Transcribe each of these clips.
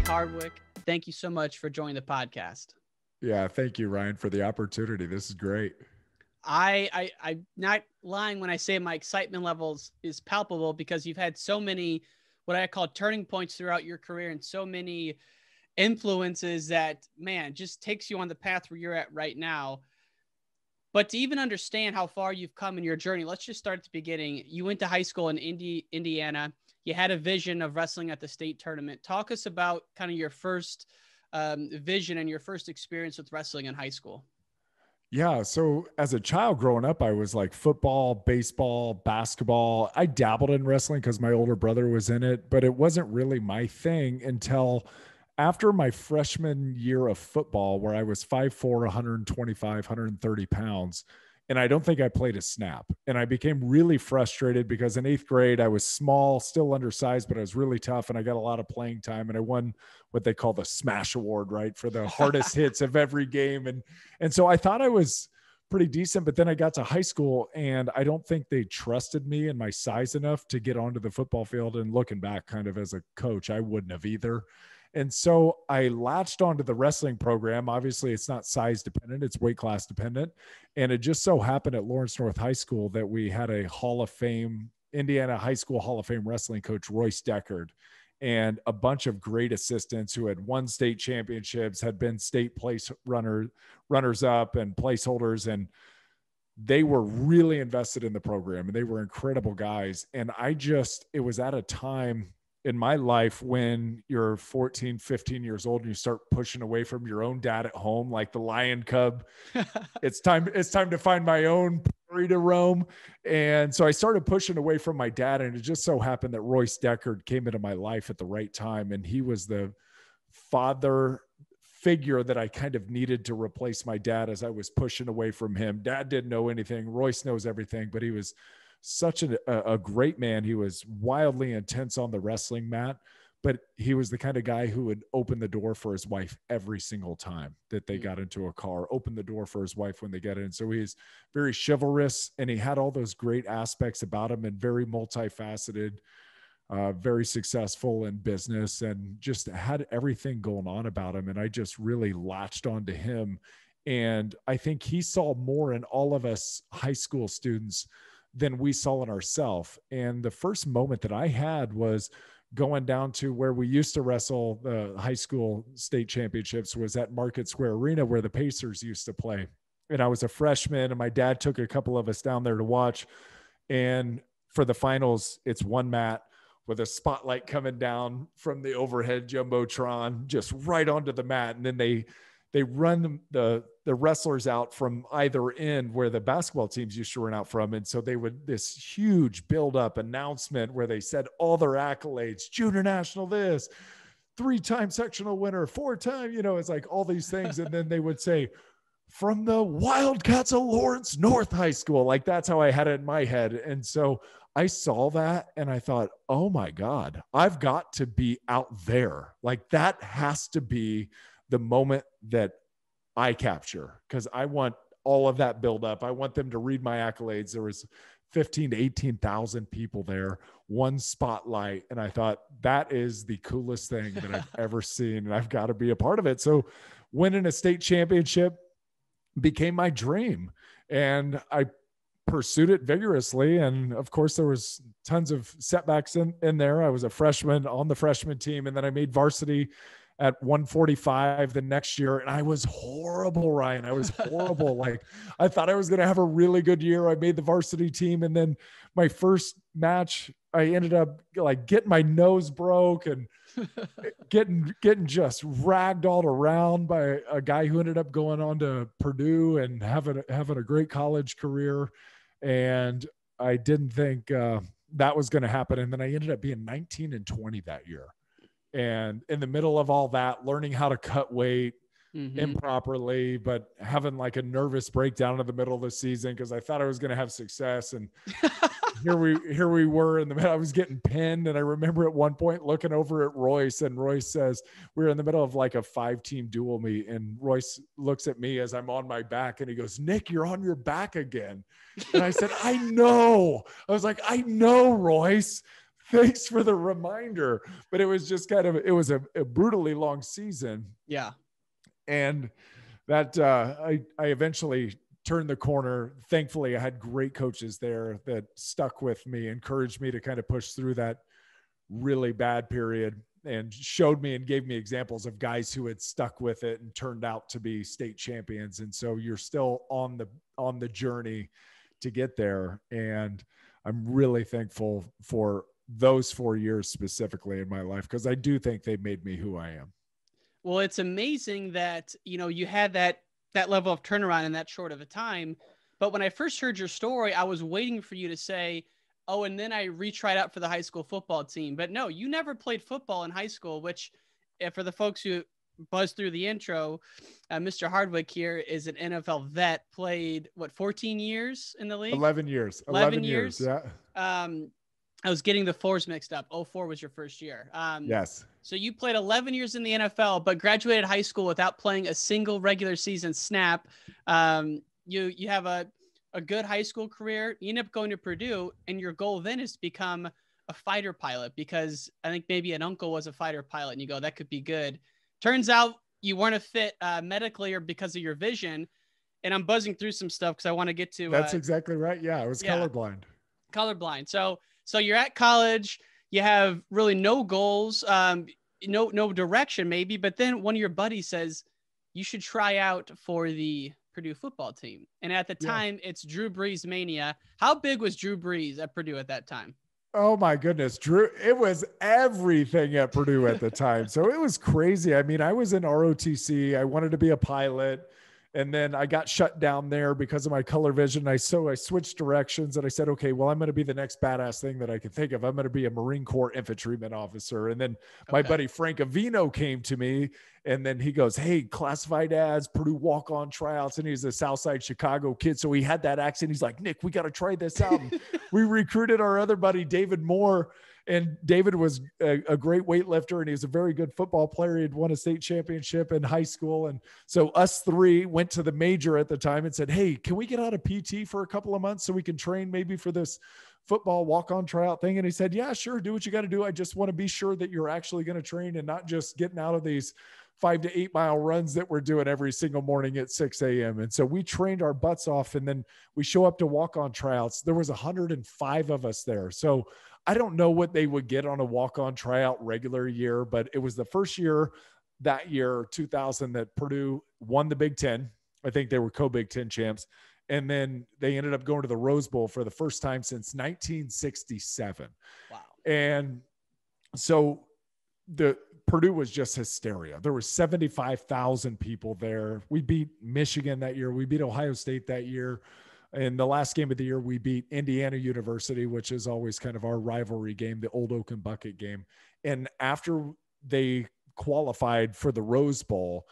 Hardwick, thank you so much for joining the podcast. Yeah, thank you, Ryan, for the opportunity. This is great. I'm not lying when I say my excitement levels is palpable because you've had so many, what I call turning points throughout your career and so many influences that, man, just takes you on the path where you're at right now. But to even understand how far you've come in your journey, let's just start at the beginning. You went to high school in Indiana. You had a vision of wrestling at the state tournament. Talk us about kind of your first vision and your first experience with wrestling in high school. Yeah. So as a child growing up, I was like football, baseball, basketball. I dabbled in wrestling because my older brother was in it, but it wasn't really my thing until after my freshman year of football, where I was 5'4", 125, 130 pounds. And I don't think I played a snap. And I became really frustrated because in eighth grade, I was small, still undersized, but I was really tough. And I got a lot of playing time. And I won what they call the Smash Award, right? For the hardest hits of every game. And so I thought I was pretty decent, but then I got to high school and I don't think they trusted me and my size enough to get onto the football field. And looking back kind of as a coach, I wouldn't have either. And so I latched onto the wrestling program. Obviously, it's not size dependent, it's weight class dependent. And it just so happened at Lawrence North High School that we had a Hall of Fame, Indiana High School Hall of Fame wrestling coach, Royce Deckard, and a bunch of great assistants who had won state championships, had been state runners up and placeholders. And they were really invested in the program and they were incredible guys. And it was at a time in my life when you're 14, 15 years old and you start pushing away from your own dad at home, like the lion cub. It's time to find my own prairie to roam. And so I started pushing away from my dad, and it just so happened that Royce Deckard came into my life at the right time. And he was the father figure that I kind of needed to replace my dad as I was pushing away from him. Dad didn't know anything. Royce knows everything, but he was such a great man. He was wildly intense on the wrestling mat, but he was the kind of guy who would open the door for his wife every single time that they got into a car, open the door for his wife when they get in. So he's very chivalrous, and he had all those great aspects about him, and very multifaceted, very successful in business, and just had everything going on about him. And I just really latched onto him. And I think he saw more in all of us high school students than we saw in ourselves. And the first moment that I had was going down to where we used to wrestle the high school state championships, was at Market Square Arena where the Pacers used to play. And I was a freshman, and my dad took a couple of us down there to watch. And for the finals, it's one mat with a spotlight coming down from the overhead jumbotron just right onto the mat. And then they run the wrestlers out from either end where the basketball teams used to run out from. And so they would, this huge build-up announcement where they said all their accolades, junior national this, 3-time sectional winner, 4-time, it's like all these things. And then they would say, from the Wildcats of Lawrence North High School. Like, that's how I had it in my head. And so I saw that and I thought, oh my God, I've got to be out there. Like, that has to be the moment that I capture, because I want all of that build up. I want them to read my accolades. There was 15 to 18,000 people there, one spotlight. And I thought, that is the coolest thing that I've ever seen. And I've got to be a part of it. So winning a state championship became my dream, and I pursued it vigorously. And of course there was tons of setbacks in there. I was a freshman on the freshman team, and then I made varsity at 145 the next year. And I was horrible, Ryan. I was horrible. Like, I thought I was going to have a really good year. I made the varsity team. And then my first match, I ended up like getting my nose broke and getting just ragged all around by a guy who ended up going on to Purdue and having a great college career. And I didn't think that was going to happen. And then I ended up being 19-20 that year. And in the middle of all that, learning how to cut weight improperly, but having like a nervous breakdown in the middle of the season because I thought I was going to have success. And here we were in the middle. I was getting pinned. And I remember at one point looking over at Royce, and Royce says, we were in the middle of like a 5-team duel meet. And Royce looks at me as I'm on my back, and he goes, Nick, you're on your back again. And I said, I know. I was like, I know, Royce. Thanks for the reminder. But it was just kind of, it was a brutally long season. Yeah. And that I eventually turned the corner. Thankfully, I had great coaches there that stuck with me, encouraged me to kind of push through that really bad period, and showed me and gave me examples of guys who had stuck with it and turned out to be state champions. And so you're still on the journey to get there. And I'm really thankful for those 4 years specifically in my life, because I do think they made me who I am. Well, it's amazing that, you had that level of turnaround in that short of a time. But when I first heard your story, I was waiting for you to say, oh, and then I retried out for the high school football team. But no, you never played football in high school, which for the folks who buzzed through the intro, Mr. Hardwick here is an NFL vet, played 14 years in the league? 11 years. 11 years. Yeah. I was getting the fours mixed up. 04 was your first year. Yes. So you played 11 years in the NFL, but graduated high school without playing a single regular season snap. You have a good high school career. You end up going to Purdue, and your goal then is to become a fighter pilot, because I think maybe an uncle was a fighter pilot, and you go, that could be good. Turns out you weren't a fit medically or because of your vision. And I'm buzzing through some stuff because I want to get to. That's exactly right. Yeah, I was colorblind. Colorblind. So you're at college. You have really no goals, no direction maybe. But then one of your buddies says you should try out for the Purdue football team. And at the time, it's Drew Brees mania. How big was Drew Brees at Purdue at that time? Oh my goodness, Drew, it was everything at Purdue at the time. So it was crazy. I mean, I was in ROTC. I wanted to be a pilot. And then I got shut down there because of my color vision. I switched directions, and I said, okay, well, I'm going to be the next badass thing that I can think of. I'm going to be a Marine Corps infantryman officer. And then my buddy Frank Avino came to me, and then he goes, hey, classified ads, Purdue walk-on tryouts. And he's a Southside Chicago kid. So he had that accent. He's like, Nick, we got to try this out. We recruited our other buddy, David Moore. And David was a great weightlifter, and he was a very good football player. He had won a state championship in high school. And so us three went to the major at the time and said, hey, can we get out of PT for a couple of months so we can train maybe for this football walk-on tryout thing? And he said, yeah, sure. Do what you got to do. I just want to be sure that you're actually going to train and not just getting out of these 5 to 8 mile runs that we're doing every single morning at 6 a.m. And so we trained our butts off, and then we show up to walk-on tryouts. There was 105 of us there. So I don't know what they would get on a walk-on tryout regular year, but it was the first year that year, 2000, that Purdue won the Big Ten. I think they were co-Big Ten champs. And then they ended up going to the Rose Bowl for the first time since 1967. Wow. And so the Purdue was just hysteria. There were 75,000 people there. We beat Michigan that year. We beat Ohio State that year. In the last game of the year, we beat Indiana University, which is always kind of our rivalry game, the Old Oak and Bucket game. And after they qualified for the Rose Bowl,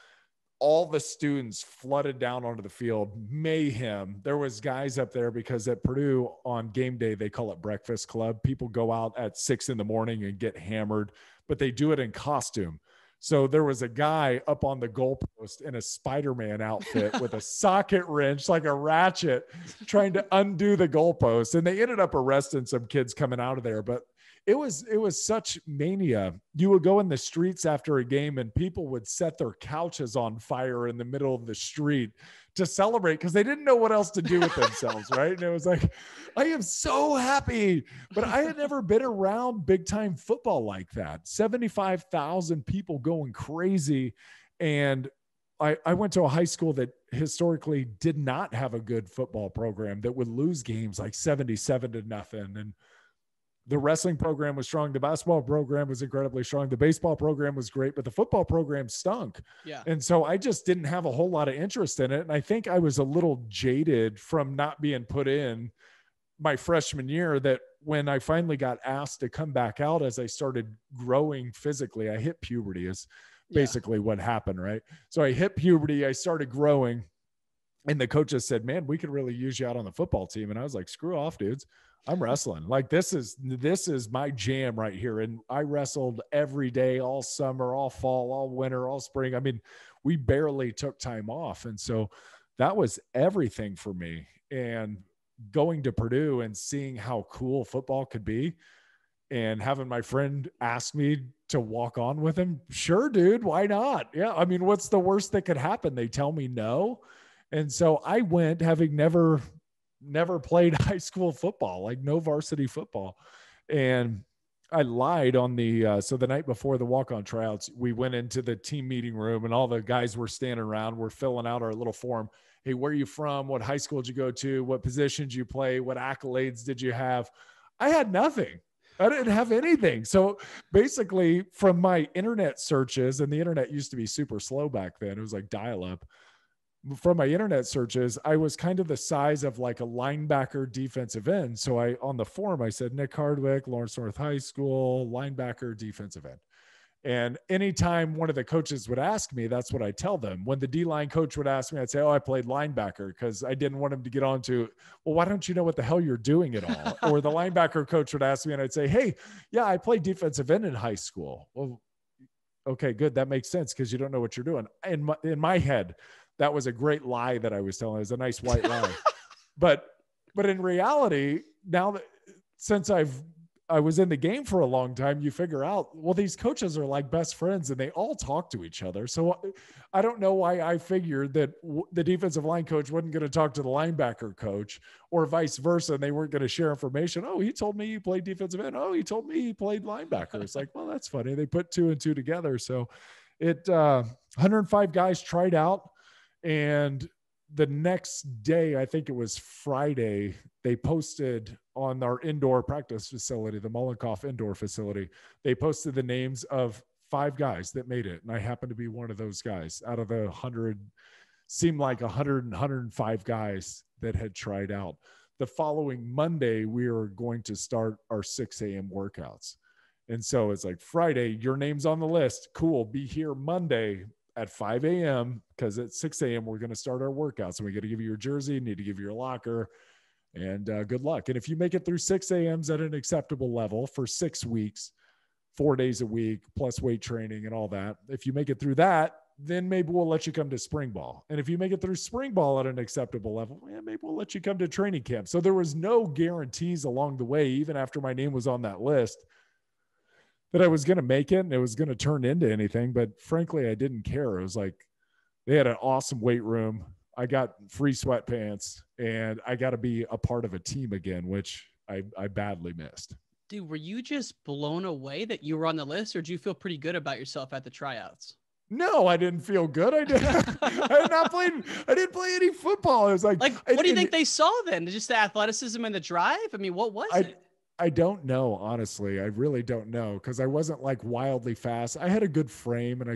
all the students flooded down onto the field, mayhem. There was guys up there because at Purdue on game day, they call it Breakfast Club. People go out at 6 a.m. and get hammered, but they do it in costume. So there was a guy up on the goalpost in a Spider-Man outfit with a socket wrench, like a ratchet, trying to undo the goalpost. And they ended up arresting some kids coming out of there. But it was such mania. You would go in the streets after a game, and people would set their couches on fire in the middle of the street to celebrate because they didn't know what else to do with themselves, right? And it was like, I am so happy. But I had never been around big time football like that. 75,000 people going crazy. And I went to a high school that historically did not have a good football program, that would lose games like 77-0. And the wrestling program was strong. The basketball program was incredibly strong. The baseball program was great, but the football program stunk. Yeah. And so I just didn't have a whole lot of interest in it. And I think I was a little jaded from not being put in my freshman year, that when I finally got asked to come back out, as I started growing physically, I hit puberty is basically what happened. Right. So I hit puberty, I started growing, and the coaches said, man, we could really use you out on the football team. And I was like, screw off, dudes. I'm wrestling. Like this is my jam right here. And I wrestled every day, all summer, all fall, all winter, all spring. I mean, we barely took time off. And so that was everything for me. And going to Purdue and seeing how cool football could be, and having my friend ask me to walk on with him. Sure, dude. Why not? Yeah. I mean, what's the worst that could happen? They tell me no. And so I went, having never played high school football, like no varsity football. And I lied on so the night before the walk-on tryouts, we went into the team meeting room and all the guys were standing around. We're filling out our little form. Hey, where are you from? What high school did you go to? What positions you play? What accolades did you have? I had nothing. I didn't have anything. So basically from my internet searches, and the internet used to be super slow back then. It was like dial-up. From my internet searches, I was kind of the size of like a linebacker defensive end. So on the form, I said, Nick Hardwick, Lawrence North High School, linebacker defensive end. And anytime one of the coaches would ask me, that's what I tell them. When the D-line coach would ask me, I'd say, oh, I played linebacker, because I didn't want him to get on to, well, why don't you know what the hell you're doing at all? Or the linebacker coach would ask me and I'd say, hey, yeah, I played defensive end in high school. Well, okay, good. That makes sense, because you don't know what you're doing. In my head, that was a great lie that I was telling. It was a nice white lie. But in reality, now that since I was in the game for a long time, you figure out, well, these coaches are like best friends and they all talk to each other. So I don't know why I figured that the defensive line coach wasn't going to talk to the linebacker coach, or vice versa. And they weren't going to share information. Oh, he told me he played defensive end. Oh, he told me he played linebacker. It's like, well, that's funny. They put 2 and 2 together. So 105 guys tried out. And the next day, I think it was Friday, they posted on our indoor practice facility, the Mollenkoff indoor facility, they posted the names of 5 guys that made it. And I happened to be one of those guys out of the 100, seemed like 105 guys that had tried out. The following Monday, we were going to start our 6 a.m. workouts. And so it's like, Friday, your name's on the list. Cool. Be here Monday at 5 a.m. because at 6 a.m. we're going to start our workouts, and we got to give you your jersey, need to give you your locker, and good luck. And if you make it through 6 a.m.s at an acceptable level for 6 weeks, 4 days a week, plus weight training and all that, if you make it through that, then maybe we'll let you come to spring ball. And if you make it through spring ball at an acceptable level, maybe we'll let you come to training camp. So there was no guarantees along the way, even after my name was on that list, that I was going to make it and it was going to turn into anything. But frankly, I didn't care. It was like, they had an awesome weight room. I got free sweatpants, and I got to be a part of a team again, which I badly missed. Dude, were you just blown away that you were on the list, or did you feel pretty good about yourself at the tryouts? No, I didn't feel good. I didn't play any football. I was like, what do you think they saw then? Just the athleticism and the drive? I mean, what was it? I don't know, honestly. I really don't know, because I wasn't like wildly fast. I had a good frame, and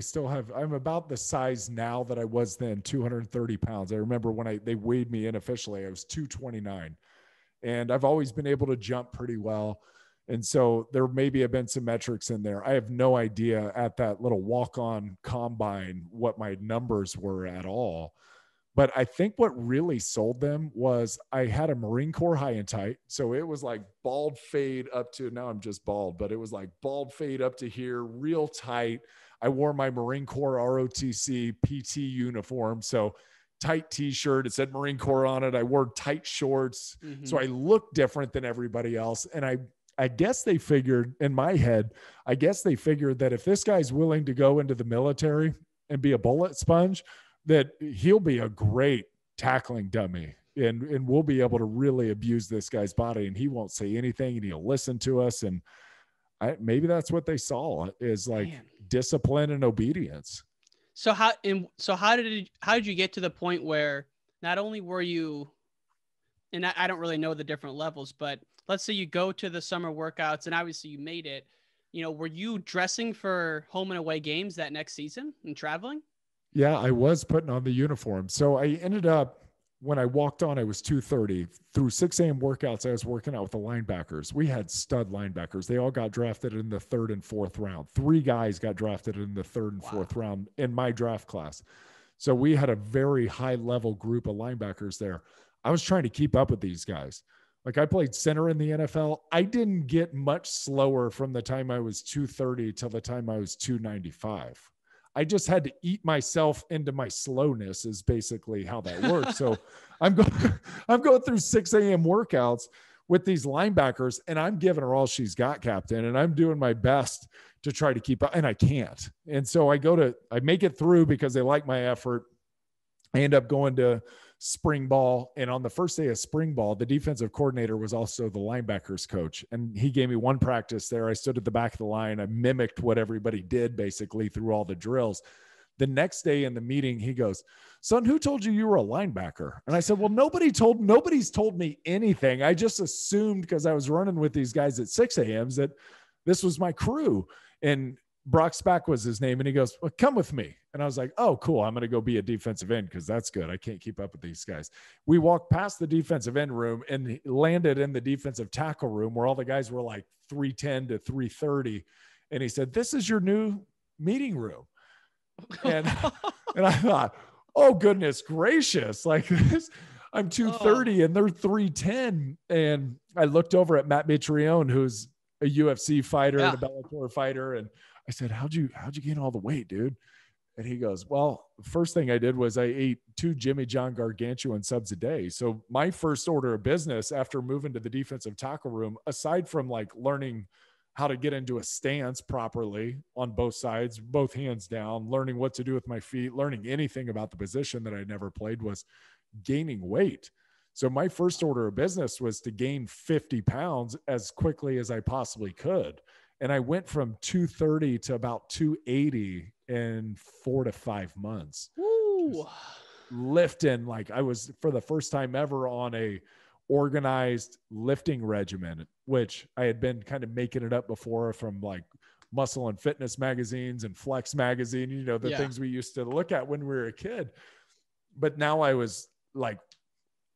I'm about the size now that I was then, 230 pounds. I remember when they weighed me in officially, I was 229, and I've always been able to jump pretty well. And so there maybe have been some metrics in there. I have no idea at that little walk-on combine what my numbers were at all. But I think what really sold them was I had a Marine Corps high and tight. So it was like bald fade up to, now I'm just bald, but it was like bald fade up to here, real tight. I wore my Marine Corps ROTC PT uniform. So tight t-shirt, it said Marine Corps on it. I wore tight shorts. Mm-hmm. So I looked different than everybody else. And I guess they figured, in my head, I guess they figured that if this guy's willing to go into the military and be a bullet sponge, that he'll be a great tackling dummy, and we'll be able to really abuse this guy's body, and he won't say anything, and he'll listen to us. And maybe that's what they saw, is like discipline and obedience. So how did you get to the point where not only were you, and I don't really know the different levels, but let's say you go to the summer workouts and obviously you made it, were you dressing for home and away games that next season and traveling? Yeah, I was putting on the uniform. So I ended up, when I walked on, I was 230. Through 6 a.m. workouts, I was working out with the linebackers. We had stud linebackers. They all got drafted in the 3rd and 4th round. 3 guys got drafted in the 3rd and 4th round in my draft class. So we had a very high-level group of linebackers there. I was trying to keep up with these guys. Like, I played center in the NFL. I didn't get much slower from the time I was 230 till the time I was 295. I just had to eat myself into my slowness, is basically how that works. So I'm going through 6 a.m. workouts with these linebackers, and I'm giving her all she's got, Captain, and I'm doing my best to try to keep up, and I can't. And so I make it through because they like my effort. I end up going to spring ball. And on the first day of spring ball, the defensive coordinator was also the linebackers coach. And he gave me one practice there. I stood at the back of the line. I mimicked what everybody did basically through all the drills. The next day in the meeting, he goes, "Son, who told you were a linebacker?" And I said, "Well, nobody's told me anything. I just assumed because I was running with these guys at 6 a.m. that this was my crew." And Brock Spack was his name. And he goes, "Well, come with me." And I was like, "Oh, cool. I'm going to go be a defensive end because that's good. I can't keep up with these guys." We walked past the defensive end room and landed in the defensive tackle room where all the guys were like 310 to 330. And he said, "This is your new meeting room." And I thought, oh, goodness gracious. Like this, I'm 230 and they're 310. And I looked over at Matt Mitrione, who's a UFC fighter and a Bellator fighter. And I said, how'd you gain all the weight, dude? And he goes, "Well, the first thing I did was I ate 2 Jimmy John gargantuan subs a day." So my first order of business after moving to the defensive tackle room, aside from like learning how to get into a stance properly on both sides, both hands down, learning what to do with my feet, learning anything about the position that I never played, was gaining weight. So my first order of business was to gain 50 pounds as quickly as I possibly could. And I went from 230 to about 280 in 4 to 5 months. Woo. Lifting, like I was for the first time ever on a organized lifting regimen, which I had been kind of making it up before from like Muscle and Fitness magazines and Flex magazine, you know, the things we used to look at when we were a kid. But now I was like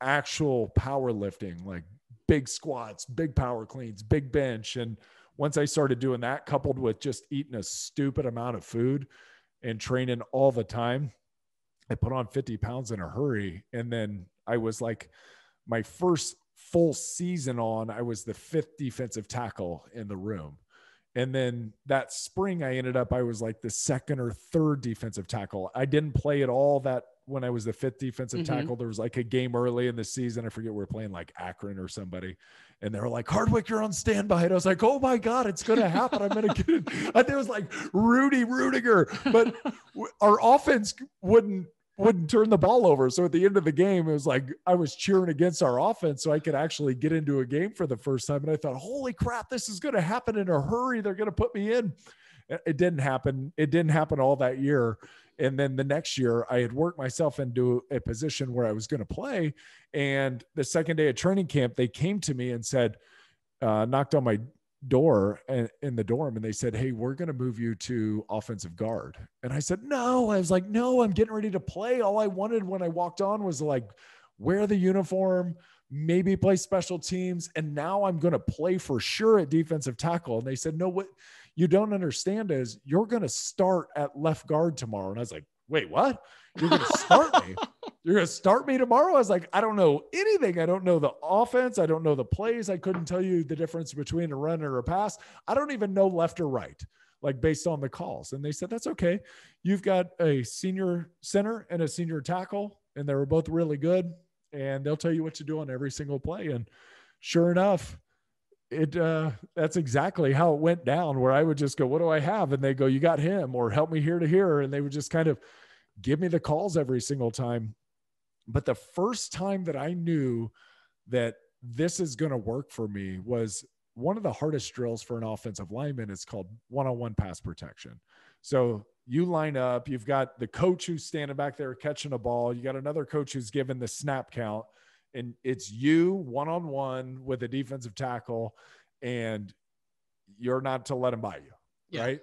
actual powerlifting, like big squats, big power cleans, big bench. And once I started doing that, coupled with just eating a stupid amount of food and training all the time, I put on 50 pounds in a hurry. And then I was like, my first full season on, I was the 5th defensive tackle in the room. And then that spring I was like the 2nd or 3rd defensive tackle. I didn't play at all that when I was the 5th defensive tackle. There was like a game early in the season. I forget, we were playing like Akron or somebody. And they were like, "Hardwick, you're on standby." And I was like, oh my God, it's going to happen. I'm going to get it. I think it was like Rudy Rudiger, but our offense wouldn't turn the ball over. So at the end of the game, it was like I was cheering against our offense so I could actually get into a game for the first time. And I thought, holy crap, this is going to happen in a hurry. They're going to put me in. It didn't happen. It didn't happen all that year. And then the next year I had worked myself into a position where I was going to play. And the second day of training camp, they came to me and said, knocked on my door in the dorm, and they said, "Hey, we're going to move you to offensive guard." And I said, "No." I was like, "No, I'm getting ready to play." All I wanted when I walked on was like, wear the uniform, maybe play special teams. And now I'm going to play for sure at defensive tackle. And they said, "No, what you don't understand is you're going to start at left guard tomorrow." And I was like, "Wait, what? You're going to start me? You're going to start me tomorrow?" I was like, "I don't know anything. I don't know the offense. I don't know the plays. I couldn't tell you the difference between a run or a pass. I don't even know left or right, like based on the calls." And they said, "That's okay. You've got a senior center and a senior tackle, and they were both really good, and they'll tell you what to do on every single play." And sure enough, that's exactly how it went down, where I would just go, "What do I have?" And they go, "You got him," or "Help me here to here." And they would just kind of give me the calls every single time. But the first time that I knew that this is going to work for me was one of the hardest drills for an offensive lineman. It's called one-on-one pass protection. So you line up, you've got the coach who's standing back there catching a ball. You got another coach who's given the snap count, and it's you one-on-one with a defensive tackle, and you're not to let him by you, right?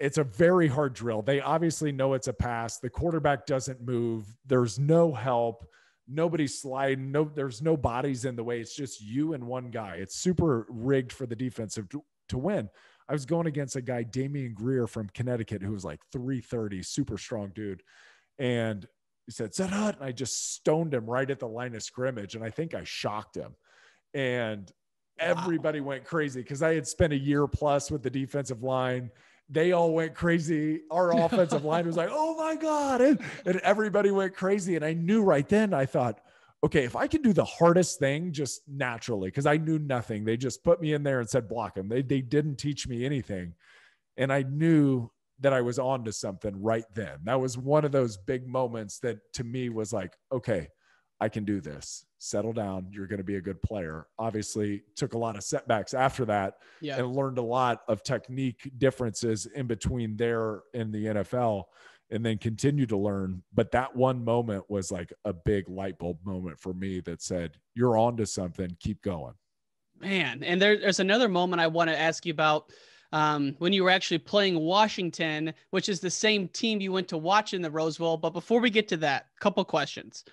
It's a very hard drill. They obviously know it's a pass. The quarterback doesn't move. There's no help. Nobody's sliding. There's no bodies in the way. It's just you and one guy. It's super rigged for the defensive to win. I was going against a guy, Damian Greer from Connecticut, who was like 330, super strong dude. And he said, "Set hut." And I just stoned him right at the line of scrimmage. And I think I shocked him. And everybody went crazy because I had spent a year plus with the defensive line. They all went crazy. Our offensive line was like, "Oh my God." And everybody went crazy. And I knew right then, I thought, okay, if I can do the hardest thing just naturally, because I knew nothing, they just put me in there and said, block them. They didn't teach me anything. And I knew that I was on to something right then. That was one of those big moments that to me was like, okay, I can do this. Settle down. You're going to be a good player. Obviously, took a lot of setbacks after that and learned a lot of technique differences in between there and the NFL, and then continued to learn. But that one moment was like a big light bulb moment for me that said, you're on to something. Keep going. Man. And there's another moment I want to ask you about. When you were actually playing Washington, which is the same team you went to watch in the Rose Bowl. But before we get to that, couple questions.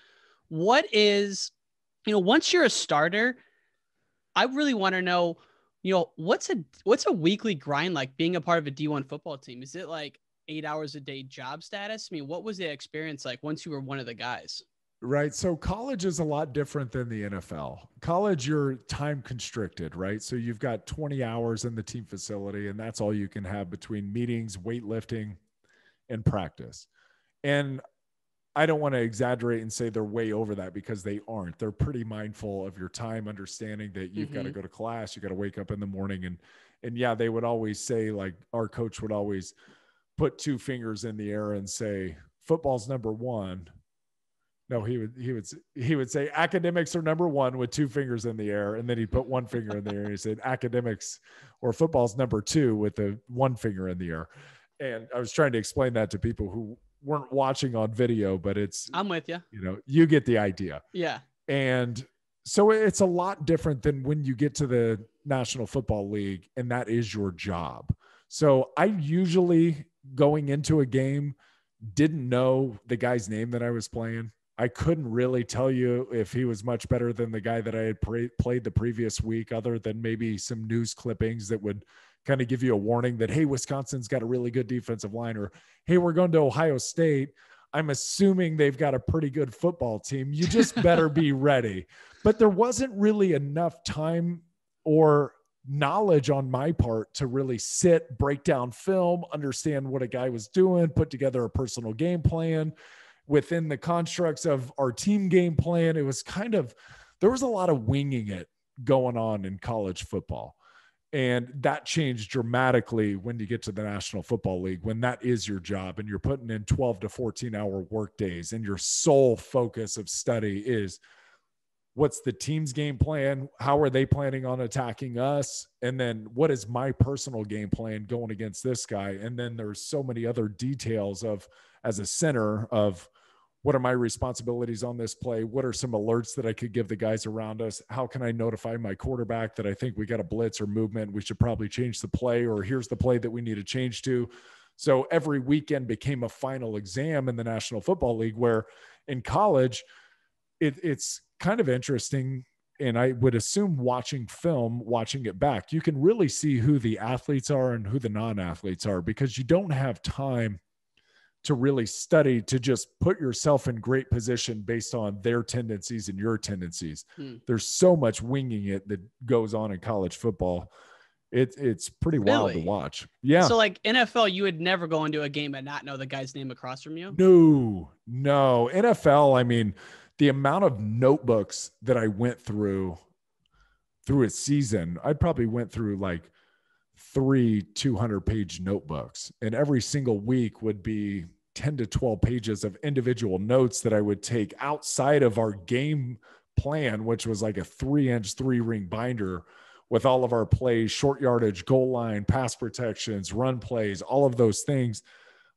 What is, once you're a starter, I really want to know, what's a weekly grind like being a part of a D1 football team? Is it like 8 hours a day job status? I mean, what was the experience like once you were one of the guys? Right. So college is a lot different than the NFL. College, you're time constricted, right? So you've got 20 hours in the team facility, and that's all you can have between meetings, weightlifting, and practice. And I don't want to exaggerate and say they're way over that, because they aren't. They're pretty mindful of your time, understanding that you've got to go to class, you got to wake up in the morning. And yeah, they would always say, like, our coach would always put two fingers in the air and say, football's number one. No, he would say academics are number one with two fingers in the air. And then he'd put one finger in the air and he said academics or football's number two with the one finger in the air. And I was trying to explain that to people who weren't watching on video, but I'm with you. You get the idea. Yeah. And so it's a lot different than when you get to the National Football League and that is your job. So I usually, going into a game, didn't know the guy's name that I was playing. I couldn't really tell you if he was much better than the guy that I had played the previous week, other than maybe some news clippings that would kind of give you a warning that, hey, Wisconsin's got a really good defensive line, or, hey, we're going to Ohio State. I'm assuming they've got a pretty good football team. You just better be ready. But there wasn't really enough time or knowledge on my part to really sit, break down film, understand what a guy was doing, put together a personal game plan within the constructs of our team game plan. It was there was a lot of winging it going on in college football. And that changed dramatically when you get to the National Football League, when that is your job and you're putting in 12 to 14-hour work days and your sole focus of study is what's the team's game plan? How are they planning on attacking us? And then what is my personal game plan going against this guy? And then there's so many other details of, as a center, of what are my responsibilities on this play? What are some alerts that I could give the guys around us? How can I notify my quarterback that I think we got a blitz or movement? We should probably change the play, or here's the play that we need to change to. So every weekend became a final exam in the National Football League, where in college, it's kind of interesting. And I would assume watching film, watching it back, you can really see who the athletes are and who the non-athletes are, because you don't have time to really study, to just put yourself in great position based on their tendencies and your tendencies. There's so much winging it that goes on in college football. It's pretty wild to watch. Yeah. So like NFL, you would never go into a game and not know the guy's name across from you? No. NFL, I mean, the amount of notebooks that I went through a season, I probably went through like 3 200-page notebooks, and every single week would be 10 to 12 pages of individual notes that I would take outside of our game plan, which was like a 3-inch 3-ring binder with all of our plays, short yardage, goal line, pass protections, run plays, all of those things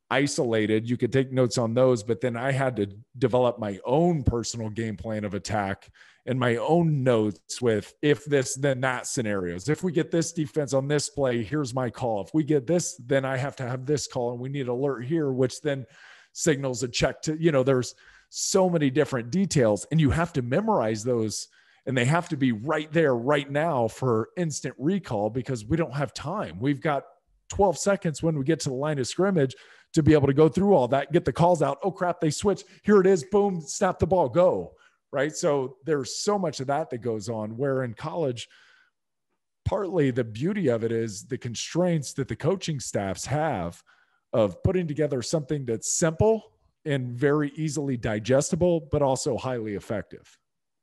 isolated. You could take notes on those, but then I had to develop my own personal game plan of attack and my own notes with if this, then that scenarios. If we get this defense on this play, here's my call. If we get this, then I have to have this call, and we need alert here, which then signals a check to, there's so many different details, and you have to memorize those, and they have to be right there, right now for instant recall, because we don't have time. We've got 12 seconds when we get to the line of scrimmage to be able to go through all that, get the calls out. Oh crap, they switched. Here it is. Boom, snap the ball, go. Right. So there's so much of that goes on, where in college, partly the beauty of it is the constraints that the coaching staffs have of putting together something that's simple and very easily digestible, but also highly effective.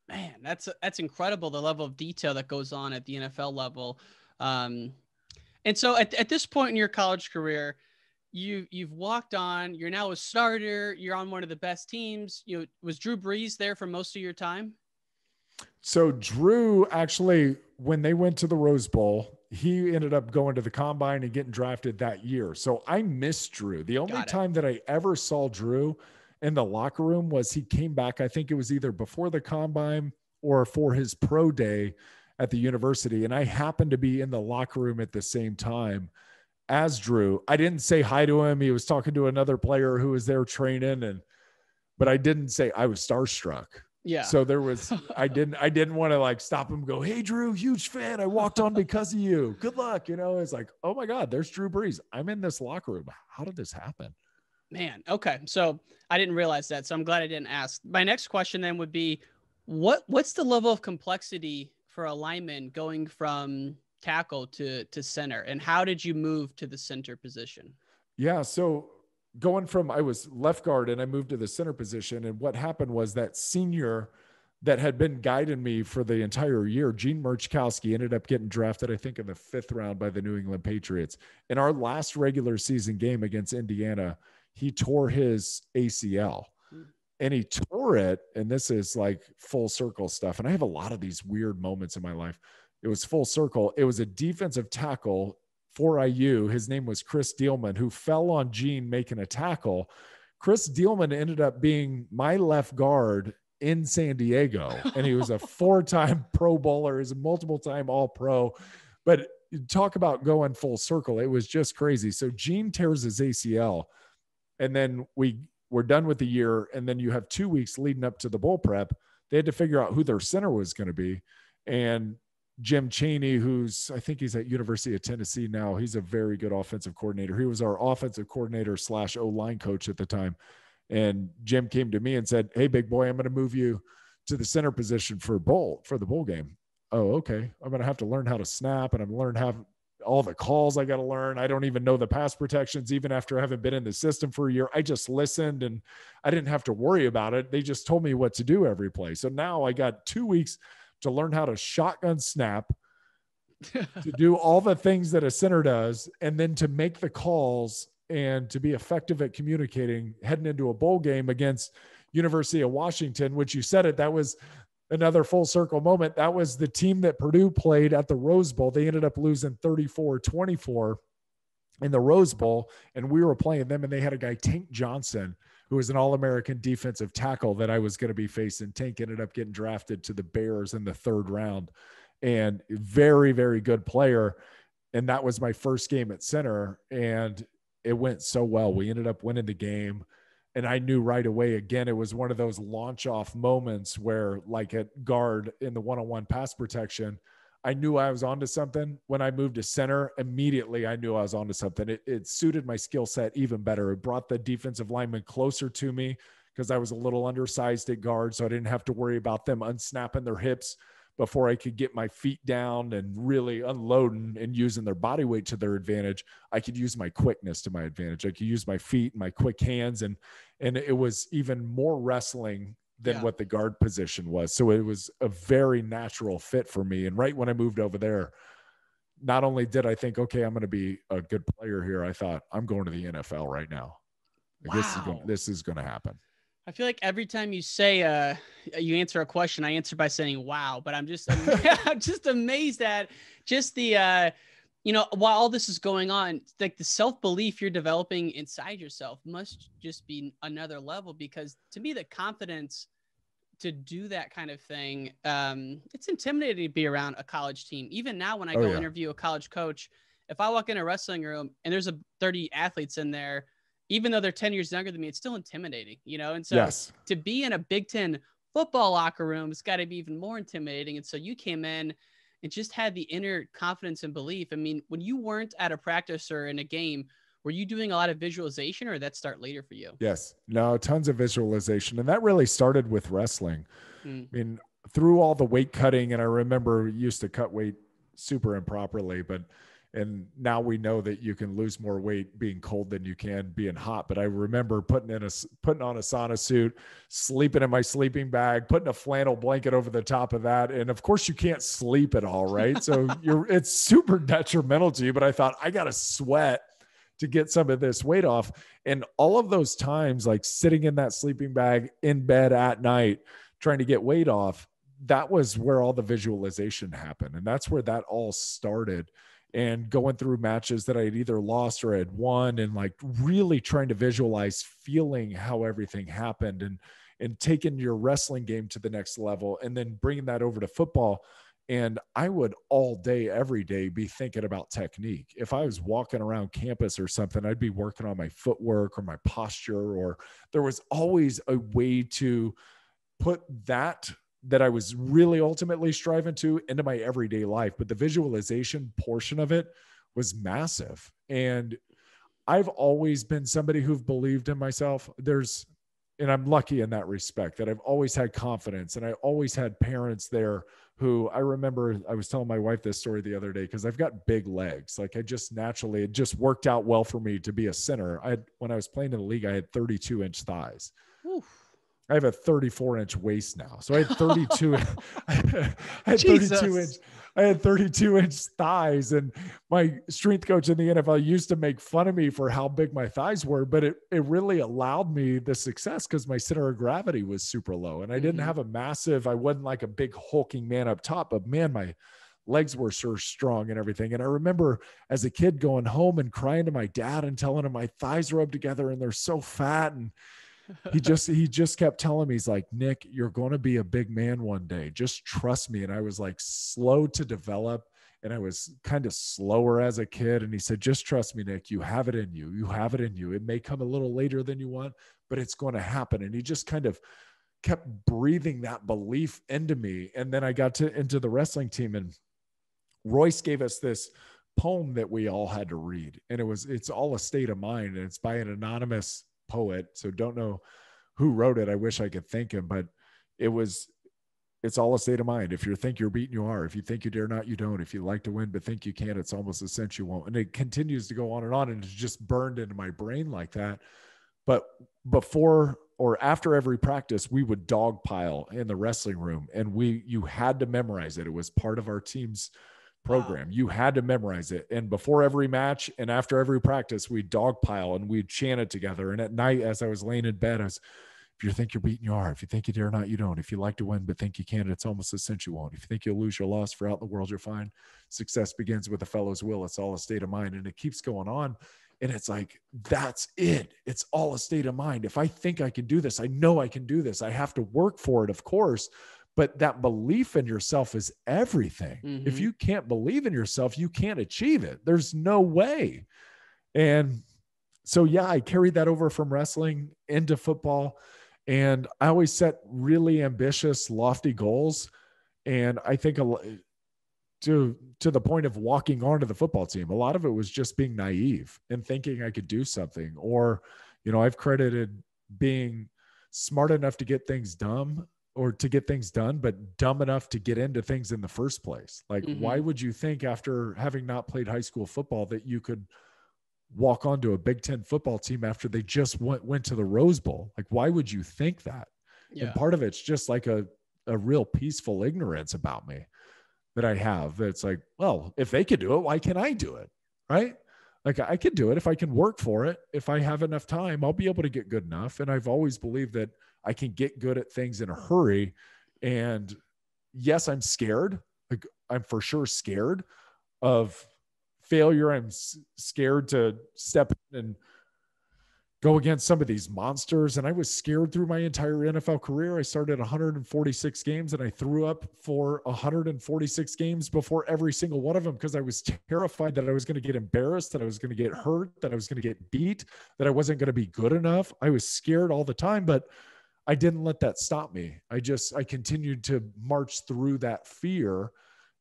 Man, that's incredible. The level of detail that goes on at the NFL level. And so at this point in your college career, you've walked on, you're now a starter, you're on one of the best teams. Was Drew Brees there for most of your time? So Drew, actually, when they went to the Rose Bowl, he ended up going to the combine and getting drafted that year. So I missed Drew. The only time that I ever saw Drew in the locker room was he came back. I think it was either before the combine or for his pro day at the university. And I happened to be in the locker room at the same time as Drew. I didn't say hi to him. He was talking to another player who was there training, but I didn't say, I was starstruck. Yeah. So there was, I didn't want to like stop him and go, "Hey Drew, huge fan. I walked on because of you. Good luck." It's like, oh my God, there's Drew Brees. I'm in this locker room. How did this happen? Man. Okay. So I didn't realize that. So I'm glad I didn't ask. My next question then would be, what's the level of complexity for a lineman going from tackle to center? And how did you move to the center position? Yeah. So going from, I was left guard and I moved to the center position. And what happened was that senior that had been guiding me for the entire year, Gene Murchkowski, ended up getting drafted, I think, in the 5th round by the New England Patriots. In our last regular season game against Indiana, he tore his ACL. And he tore it, and this is like full circle stuff. And I have a lot of these weird moments in my life. It was full circle. It was a defensive tackle for IU. His name was Chris Dielman, who fell on Gene making a tackle. Chris Dielman ended up being my left guard in San Diego, and he was a 4-time Pro Bowler. He's a multiple-time All-Pro. But talk about going full circle. It was just crazy. So Gene tears his ACL, and then we're done with the year, and then you have 2 weeks leading up to the bowl prep. They had to figure out who their center was going to be, and Jim Chaney, I think he's at University of Tennessee now. He's a very good offensive coordinator. He was our offensive coordinator / O-line coach at the time. And Jim came to me and said, "Hey, big boy, I'm going to move you to the center position for the bowl game." Oh, okay. I'm going to have to learn how to snap, and I'm going to learn all the calls I got to learn. I don't even know the pass protections, even after I haven't been in the system for a year. I just listened and I didn't have to worry about it. They just told me what to do every play. So now I got 2 weeks to learn how to shotgun snap, to do all the things that a center does, and then to make the calls and to be effective at communicating heading into a bowl game against University of Washington, which you said it, that was another full circle moment. That was the team that Purdue played at the Rose Bowl. They ended up losing 34-24 in the Rose Bowl, and we were playing them, and they had a guy, Tank Johnson, who was an All-American defensive tackle that I was going to be facing. Tank ended up getting drafted to the Bears in the 3rd round, and very, very good player. And that was my first game at center, and it went so well. We ended up winning the game, and I knew right away, again, it was one of those launch off moments where, like at guard in the one-on-one pass protection, I knew I was onto something. When I moved to center, immediately I knew I was onto something. It suited my skill set even better. It brought the defensive lineman closer to me because I was a little undersized at guard, so I didn't have to worry about them unsnapping their hips before I could get my feet down and really unloading and using their body weight to their advantage. I could use my quickness to my advantage. I could use my feet and my quick hands, and it was even more wrestling than what the guard position was. So it was a very natural fit for me. And right when I moved over there, not only did I think, okay, I'm going to be a good player here, I thought, I'm going to the NFL right now. Wow. This is going to happen. I feel like every time you say you answer a question, I answer by saying wow, but I'm just amazed at just the while all this is going on, like the self-belief you're developing inside yourself must just be another level, because to me, the confidence to do that kind of thing, it's intimidating to be around a college team. Even now, when I go interview a college coach, if I walk in a wrestling room and there's 30 athletes in there, even though they're 10 years younger than me, it's still intimidating, And so to be in a Big Ten football locker room, it's got to be even more intimidating. And so you came in and just had the inner confidence and belief. I mean, when you weren't at a practice or in a game, were you doing a lot of visualization, or did that start later for you? Yes. No, tons of visualization. And that really started with wrestling. I mean, through all the weight cutting, and I remember we used to cut weight super improperly, but And now we know that you can lose more weight being cold than you can being hot. But I remember putting on a sauna suit, sleeping in my sleeping bag, putting a flannel blanket over the top of that. And of course you can't sleep at all, right? So it's super detrimental to you. But I thought, I got to sweat to get some of this weight off. And all of those times, like sitting in that sleeping bag in bed at night, trying to get weight off, that was where all the visualization happened. And that's where that all started. And going through matches that I had either lost or had won, and like really trying to visualize feeling how everything happened, and taking your wrestling game to the next level, and then bringing that over to football. And I would all day, every day be thinking about technique. If I was walking around campus or something, I'd be working on my footwork or my posture, or there was always a way to put that I was really ultimately striving to into my everyday life. But the visualization portion of it was massive. And I've always been somebody who've believed in myself. And I'm lucky in that respect, that I've always had confidence, and I always had parents there who, I remember I was telling my wife this story the other day, because I've got big legs. Like it just worked out well for me to be a center. When I was playing in the league, I had 32-inch thighs. Oof. I have a 34-inch waist now. So I had 32, I had 32-inch thighs, and my strength coach in the NFL used to make fun of me for how big my thighs were, but it really allowed me the success because my center of gravity was super low, and I didn't have I wasn't like a big hulking man up top, but man, my legs were so strong and everything. And I remember as a kid going home and crying to my dad and telling him my thighs rubbed together and they're so fat. And he just kept telling me, he's like, Nick, you're going to be a big man one day. Just trust me. And I was like slow to develop, and I was kind of slower as a kid. And he said, just trust me, Nick, you have it in you. You have it in you. It may come a little later than you want, but it's going to happen. And he just kind of kept breathing that belief into me. And then I got into the wrestling team, and Royce gave us this poem that we all had to read. And it's all a state of mind, and it's by an anonymous poet. So don't know who wrote it. I wish I could thank him, but it's all a state of mind. If you think you're beaten, you are. If you think you dare not, you don't. If you like to win but think you can't, it's almost a cinch you won't. And it continues to go on, and it's just burned into my brain like that. But before or after every practice, we would dogpile in the wrestling room, and you had to memorize it. It was part of our team's program. Wow. You had to memorize it. And before every match and after every practice, we'd dogpile and we'd chant it together. And at night, as I was laying in bed, if you think you're beaten, you are. If you think you dare not, you don't. If you like to win but think you can't, it's almost a cinch you won't. If you think you'll lose, your loss. For out in the world, you're fine. Success begins with a fellow's will. It's all a state of mind. And it keeps going on. And it's like, that's it. It's all a state of mind. If I think I can do this, I know I can do this. I have to work for it, of course. But that belief in yourself is everything. Mm-hmm. If you can't believe in yourself, you can't achieve it. There's no way. And so, yeah, I carried that over from wrestling into football. And I always set really ambitious, lofty goals. And I think to the point of walking onto the football team, a lot of it was just being naive and thinking I could do something. Or, I've credited being smart enough to get things done, but dumb enough to get into things in the first place. Like, why would you think, after having not played high school football, that you could walk onto a Big Ten football team after they just went to the Rose Bowl? Like, why would you think that? Yeah. And part of it's just like a real peaceful ignorance about me that I have. It's like, well, if they could do it, why can't I do it? Right? Like, I can do it if I can work for it. If I have enough time, I'll be able to get good enough. And I've always believed that I can get good at things in a hurry. And yes, I'm scared. Like, I'm for sure scared of failure. I'm scared to step in and go against some of these monsters. And I was scared through my entire NFL career. I started 146 games, and I threw up for 146 games before every single one of them, because I was terrified that I was going to get embarrassed, that I was going to get hurt, that I was going to get beat, that I wasn't going to be good enough. I was scared all the time, but I didn't let that stop me. I continued to march through that fear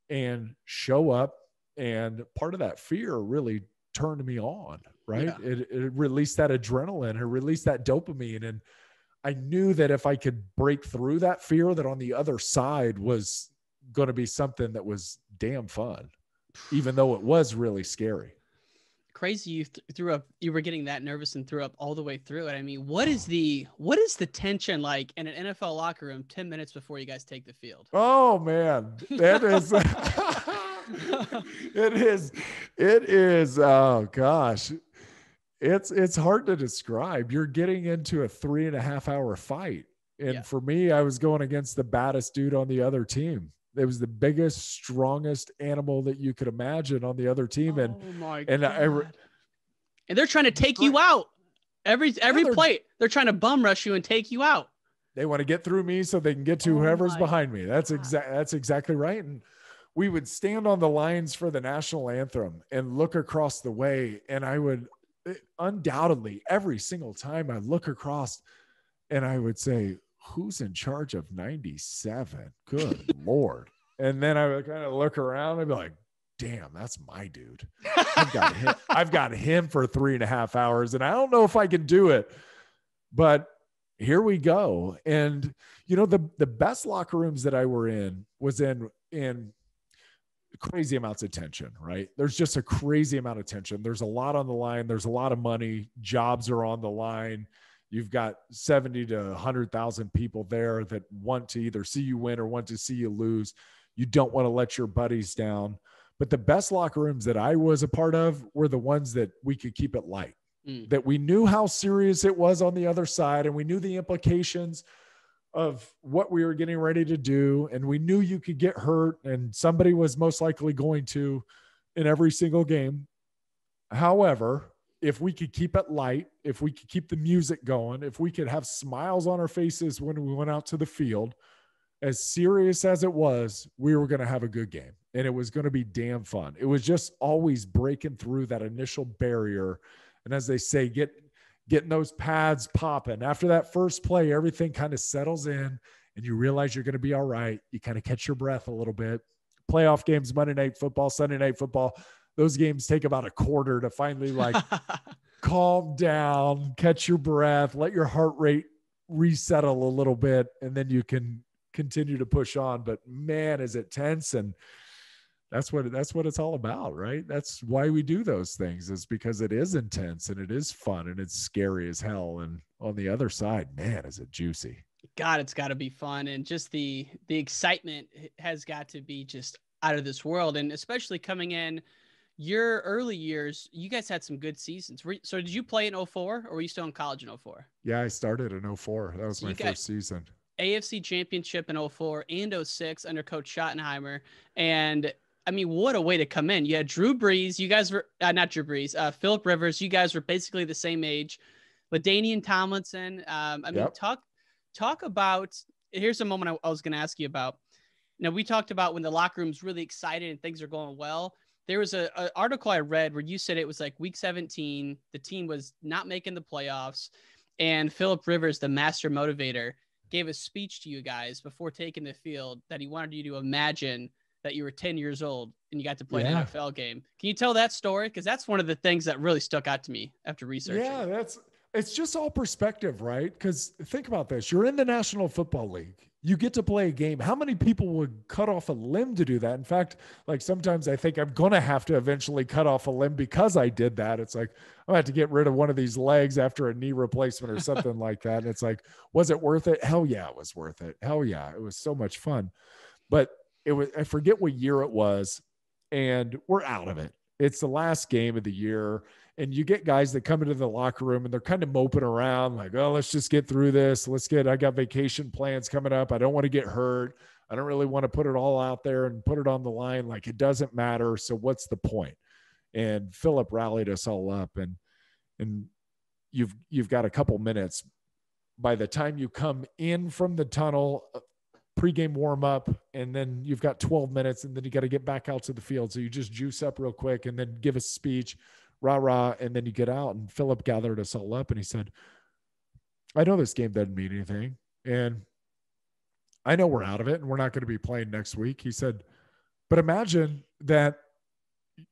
and show up. And part of that fear really turned me on, right? Yeah. It released that adrenaline, it released that dopamine. And I knew that if I could break through that fear, that on the other side was going to be something that was damn fun. even though it was really scary. Crazy you threw up, you were getting that nervous and threw up all the way through it. I mean, what is the tension like in an NFL locker room 10 minutes before you guys take the field? Oh man, that is it is oh gosh. It's hard to describe. You're getting into a 3.5 hour fight. And for me, I was going against the baddest dude on the other team. It was the biggest, strongest animal that you could imagine on the other team. Oh my God. And they're trying to take you out every play. They're trying to bum rush you and take you out. They want to get through me so they can get to whoever's behind me. That's exactly right. And we would stand on the lines for the national anthem and look across the way. And I would undoubtedly every single time I look across and I would say, who's in charge of 97? Good Lord. And then I would kind of look around and be like, damn, that's my dude. I've got him for 3.5 hours and I don't know if I can do it, but here we go. And you know, the best locker rooms that I were in was in crazy amounts of tension, right? There's just a crazy amount of tension. There's a lot on the line. There's a lot of money. Jobs are on the line. You've got 70 to 100,000 people there that want to either see you win or want to see you lose. You don't want to let your buddies down. But the best locker rooms that I was a part of were the ones that we could keep it light, that we knew how serious it was on the other side. And we knew the implications of what we were getting ready to do. And we knew you could get hurt and somebody was most likely going to in every single game. However, if we could keep it light, if we could keep the music going, if we could have smiles on our faces when we went out to the field, as serious as it was, we were going to have a good game and it was going to be damn fun. It was just always breaking through that initial barrier. And as they say, getting those pads popping. After that first play, everything kind of settles in and you realize you're going to be all right. You kind of catch your breath a little bit. Playoff games, Monday Night Football, Sunday Night Football, those games take about a quarter to finally like calm down, catch your breath, let your heart rate resettle a little bit, and then you can continue to push on. But man, is it tense. And that's what it's all about, right? That's why we do those things, is because it is intense and it is fun and it's scary as hell. And on the other side, man, is it juicy. God, it's got to be fun. And just the excitement has got to be just out of this world. And especially coming in your early years, you guys had some good seasons. So did you play in 2004 or were you still in college in 2004? Yeah, I started in 2004. That was my first season. AFC championship in 2004 and 2006 under Coach Schottenheimer. And I mean, what a way to come in. You had Drew Brees. You guys were not Drew Brees, Phillip Rivers. You guys were basically the same age. LaDainian Tomlinson. Mean, talk about, here's a moment I was going to ask you about. Now, we talked about when the locker room's really excited and things are going well. There was an article I read where you said it was like week 17. The team was not making the playoffs. And Phillip Rivers, the master motivator, gave a speech to you guys before taking the field that he wanted you to imagine that you were 10 years old and you got to play an NFL game. Can you tell that story? Because that's one of the things that really stuck out to me after researching. Yeah, it's just all perspective, right? Because think about this. You're in the National Football League. You get to play a game. How many people would cut off a limb to do that? In fact, like sometimes I think I'm going to have to eventually cut off a limb because I did that. It's like, I'm going to have to get rid of one of these legs after a knee replacement or something like that. And it's like, was it worth it? Hell yeah, it was worth it. Hell yeah. It was so much fun. But it was, I forget what year it was, and we're out of it. It's the last game of the year. And you get guys that come into the locker room and they're kind of moping around like, oh, let's just get through this. I got vacation plans coming up. I don't want to get hurt. I don't really want to put it all out there and put it on the line. Like, it doesn't matter. So what's the point? And Phillip rallied us all up, and you've got a couple minutes. By the time you come in from the tunnel, pregame warm up, and then you've got 12 minutes, and then you got to get back out to the field. So you just juice up real quick and then give a speech, rah, and then you get out. And Phillip gathered us all up and he said, I know this game doesn't mean anything, and I know we're out of it and we're not going to be playing next week. He said, but imagine that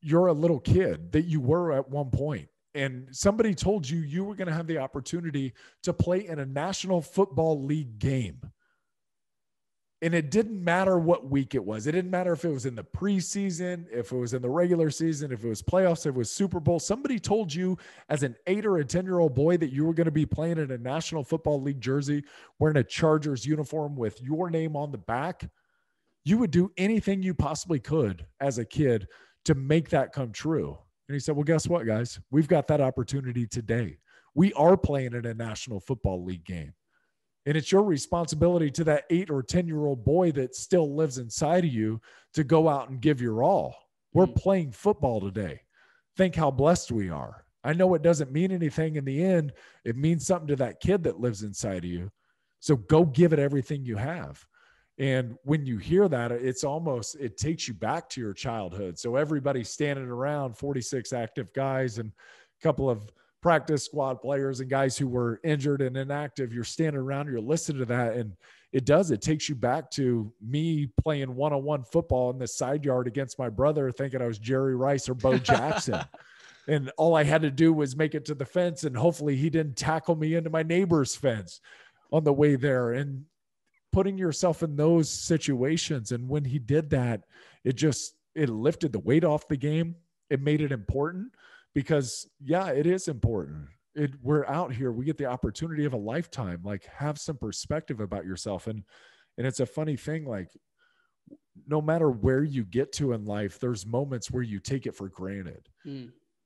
you're a little kid, that you were at one point, and somebody told you you were going to have the opportunity to play in a National Football League game. And it didn't matter what week it was. It didn't matter if it was in the preseason, if it was in the regular season, if it was playoffs, if it was Super Bowl. Somebody told you as an 8 or a 10-year-old boy that you were going to be playing in a National Football League jersey, wearing a Chargers uniform with your name on the back. You would do anything you possibly could as a kid to make that come true. And he said, well, guess what, guys? We've got that opportunity today. We are playing in a National Football League game. And it's your responsibility to that 8 or 10-year-old boy that still lives inside of you to go out and give your all. We're playing football today. Think how blessed we are. I know it doesn't mean anything in the end. It means something to that kid that lives inside of you. So go give it everything you have. And when you hear that, it takes you back to your childhood. So everybody's standing around, 46 active guys and a couple of practice squad players and guys who were injured and inactive. You're standing around, you're listening to that. And it takes you back to me playing one-on-one football in the side yard against my brother, thinking I was Jerry Rice or Bo Jackson. And all I had to do was make it to the fence. And hopefully he didn't tackle me into my neighbor's fence on the way there. And putting yourself in those situations. And when he did that, it lifted the weight off the game. It made it important. Because it is important. We're out here. We get the opportunity of a lifetime. Like, have some perspective about yourself. And it's a funny thing. Like, no matter where you get to in life, there's moments where you take it for granted,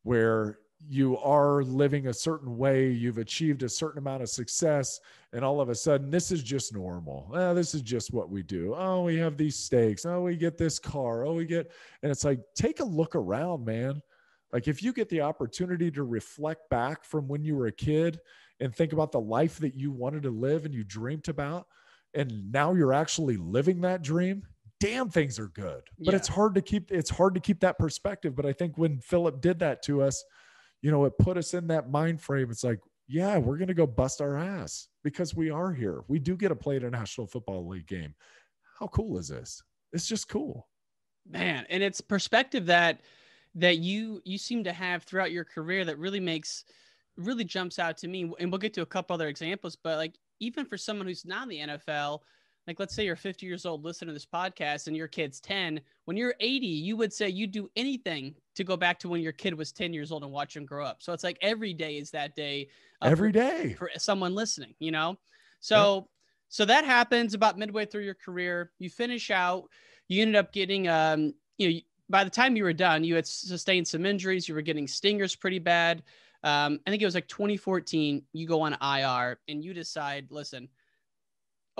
where you are living a certain way, you've achieved a certain amount of success, and all of a sudden, this is just normal. This is just what we do. Oh, we have these stakes. Oh, we get this car. And it's like, take a look around, man. Like, if you get the opportunity to reflect back from when you were a kid and think about the life that you wanted to live and you dreamed about, and now you're actually living that dream, damn, things are good. But it's hard to keep that perspective. But I think when Philip did that to us, it put us in that mind frame. It's like, we're going to go bust our ass because we are here. We do get to play in a National Football League game. How cool is this? It's just cool, man. And it's perspective that you seem to have throughout your career that really jumps out to me. And we'll get to a couple other examples, but like, even for someone who's not in the NFL, like, let's say you're 50 years old, listening to this podcast and your kid's 10, when you're 80, you would say you'd do anything to go back to when your kid was 10 years old and watch him grow up. So it's like every day is that day. Every day for someone listening, So that happens about midway through your career. You finish out, you ended up getting, by the time you were done, you had sustained some injuries. You were getting stingers pretty bad. I think it was like 2014. You go on IR and you decide, listen,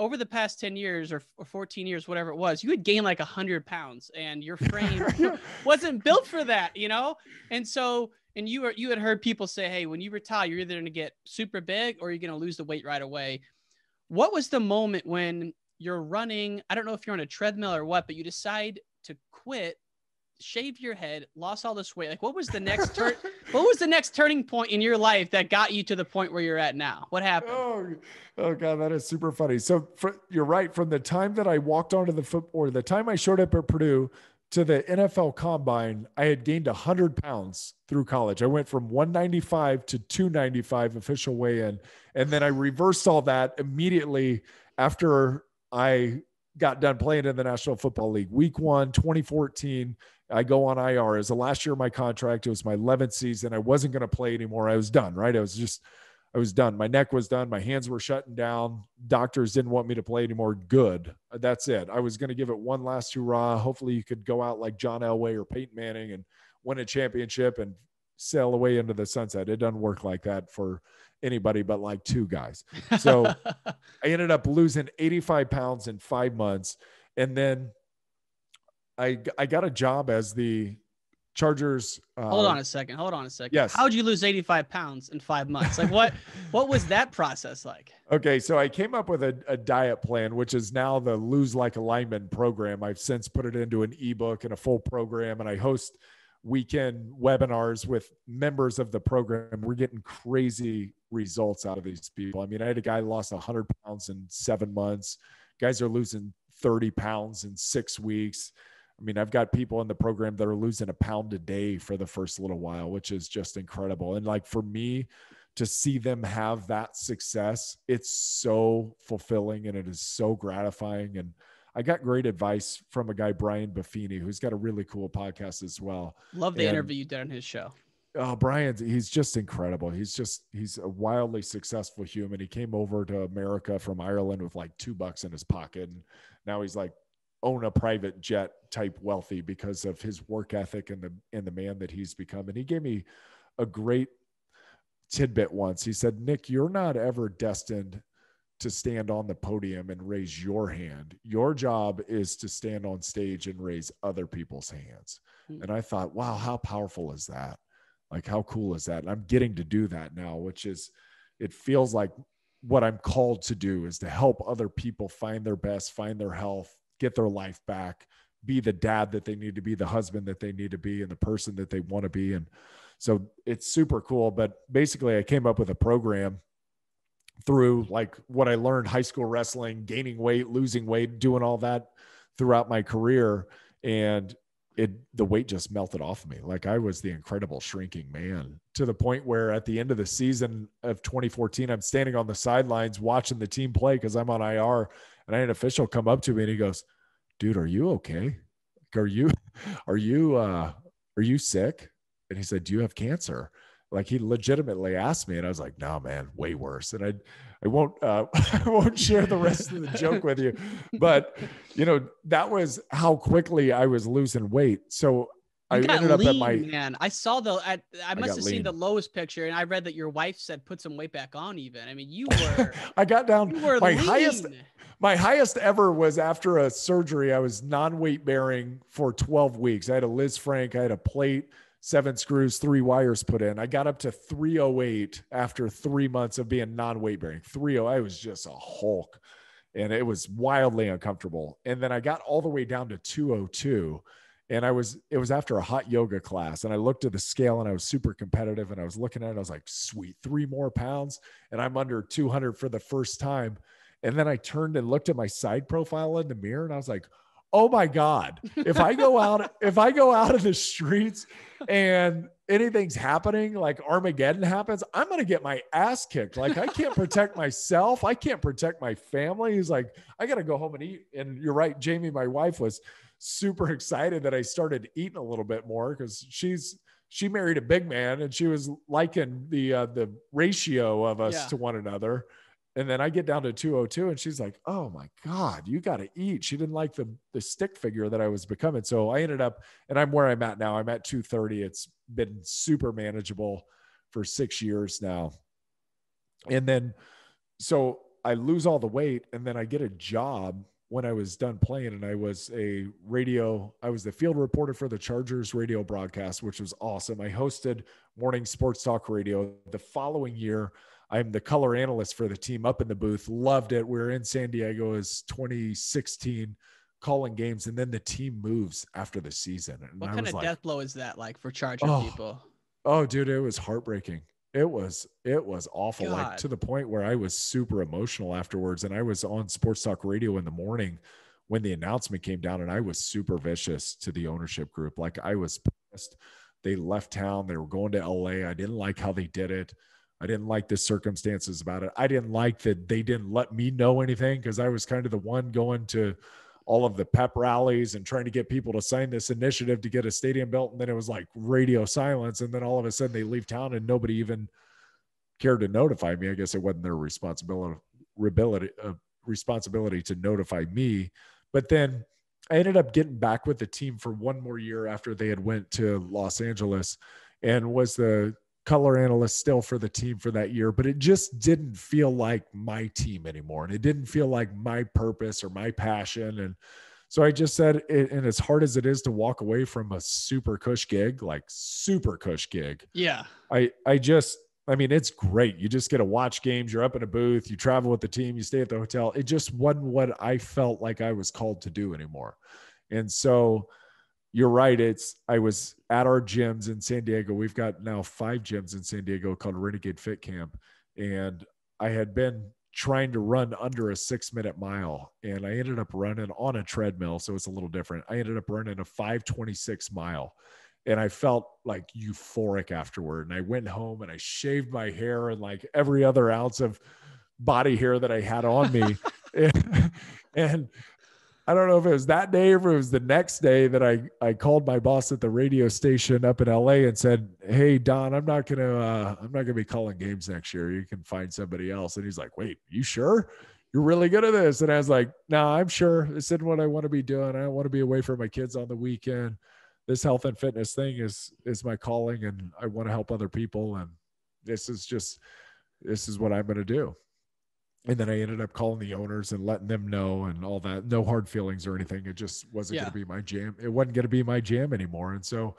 over the past 10 years or 14 years, whatever it was, you had gained like 100 pounds and your frame wasn't built for that, And so, and you had heard people say, hey, when you retire, you're either going to get super big or you're going to lose the weight right away. What was the moment when you're running? I don't know if you're on a treadmill or what, but you decide to quit, shaved your head, lost all this weight. Like, what was the next what was the next turning point in your life that got you to the point where you're at now? What happened? Oh God, that is super funny. So you're right. From the time that I walked onto the footboard, the time I showed up at Purdue to the NFL Combine, I had gained 100 pounds through college. I went from 195 to 295 official weigh-in. And then I reversed all that immediately after I got done playing in the National Football League. Week 1, 2014, I go on IR. It was the last year of my contract. It was my 11th season. I wasn't going to play anymore. I was done, right? I was done. My neck was done. My hands were shutting down. Doctors didn't want me to play anymore. Good. That's it. I was going to give it one last hurrah. Hopefully you could go out like John Elway or Peyton Manning and win a championship and sail away into the sunset. It doesn't work like that for anybody but like 2 guys. So I ended up losing 85 pounds in 5 months. And then I got a job as the Chargers. Hold on a second. Yes. How'd you lose 85 pounds in 5 months? Like what was that process like? Okay. So I came up with a diet plan, which is now the Lose Like a Lineman program. I've since put it into an ebook and a full program, and I host weekend webinars with members of the program. We're getting crazy results out of these people. I mean, I had a guy lost 100 pounds in 7 months. Guys are losing 30 pounds in 6 weeks. I mean, I've got people in the program that are losing a pound a day for the first little while, which is just incredible. And like, for me to see them have that success, it's so fulfilling and it is so gratifying. And I got great advice from a guy, Brian Buffini, who's got a really cool podcast as well. Love the interview you did on his show. Oh, Brian, he's just incredible. He's a wildly successful human. He came over to America from Ireland with like $2 in his pocket. And now he's like own a private jet type wealthy because of his work ethic and the man that he's become. And he gave me a great tidbit once. He said, Nick, you're not ever destined to stand on the podium and raise your hand. Your job is to stand on stage and raise other people's hands. And I thought, wow, how powerful is that? Like, how cool is that? And I'm getting to do that now, which is, it feels like what I'm called to do is to help other people find their best, find their health, get their life back, be the dad that they need to be, the husband that they need to be, and the person that they want to be. And so it's super cool. But basically I came up with a program through like what I learned, high school wrestling, gaining weight, losing weight, doing all that throughout my career. And the weight just melted off of me. Like I was the incredible shrinking man, to the point where at the end of the season of 2014, I'm standing on the sidelines watching the team play because I'm on IR, and I had an official come up to me and he goes, dude, are you okay? Are you sick? And he said, do you have cancer? Like he legitimately asked me, and I was like, no, man, way worse. And I won't I won't share the rest of the joke with you, but you know, that was how quickly I was losing weight. So I ended up at my, man. I saw I must have seen the lowest picture, and I read that your wife said put some weight back on even. I mean, you were I got down, you were my highest ever was after a surgery. I was non-weight bearing for 12 weeks. I had a Liz Frank, I had a plate, 7 screws, 3 wires put in. I got up to 308 after 3 months of being non-weight bearing. 30, I was just a Hulk, and it was wildly uncomfortable. And then I got all the way down to 202, and it was after a hot yoga class, and I looked at the scale and I was super competitive, and I was looking at it. I was like, sweet, 3 more pounds. And I'm under 200 for the first time. And then I turned and looked at my side profile in the mirror, and I was like, oh my God, if I go out in the streets and anything's happening, like Armageddon happens, I'm going to get my ass kicked. Like I can't protect myself. I can't protect my family. He's like, I got to go home and eat. And you're right, Jamie, my wife, was super excited that I started eating a little bit more, because she married a big man, and she was liking the ratio of us to one another. And then I get down to 202, and she's like, oh my God, you got to eat. She didn't like the stick figure that I was becoming. So I ended up, and I'm where I'm at now. I'm at 230. It's been super manageable for 6 years now. And then, so I lose all the weight, and then I get a job when I was done playing, and I was the field reporter for the Chargers radio broadcast, which was awesome. I hosted morning sports talk radio. The following year, I'm the color analyst for the team up in the booth. Loved it. We were in San Diego as 2016 calling games, and then the team moves after the season. And what kind of death blow is that like for Charger people? Oh, dude, it was heartbreaking. It was awful. God. Like to the point where I was super emotional afterwards. And I was on sports talk radio in the morning when the announcement came down, and I was super vicious to the ownership group. Like I was pissed. They left town. They were going to LA. I didn't like how they did it. I didn't like the circumstances about it. I didn't like that they didn't let me know anything, because I was kind of the one going to all of the pep rallies and trying to get people to sign this initiative to get a stadium built. And then it was like radio silence. And then all of a sudden they leave town and nobody even cared to notify me. I guess it wasn't their responsibility to notify me. But then I ended up getting back with the team for one more year after they had went to Los Angeles, and was the color analyst still for the team for that year. But it just didn't feel like my team anymore. And it didn't feel like my purpose or my passion. And so I just said, and as hard as it is to walk away from a super cush gig, Yeah. I mean, it's great. You just get to watch games. You're up in a booth, you travel with the team, you stay at the hotel. It just wasn't what I felt like I was called to do anymore. And so you're right. I was at our gyms in San Diego. We've got now 5 gyms in San Diego called Renegade Fit Camp. And I had been trying to run under a 6-minute mile, and I ended up running on a treadmill. So it's a little different. I ended up running a 5:26 mile, and I felt like euphoric afterward. And I went home and I shaved my hair and like every other ounce of body hair that I had on me. and I don't know if it was that day or if it was the next day that I called my boss at the radio station up in LA and said, "Hey, Don, I'm not gonna be calling games next year. You can find somebody else." And he's like, "Wait, you sure? You're really good at this?" And I was like, "No, I'm sure. This isn't what I want to be doing. I don't want to be away from my kids on the weekend. This health and fitness thing is my calling, and I want to help other people. And this is what I'm going to do." And then I ended up calling the owners and letting them know and all that. No hard feelings or anything. It just wasn't going to be my jam. It wasn't going to be my jam anymore. And so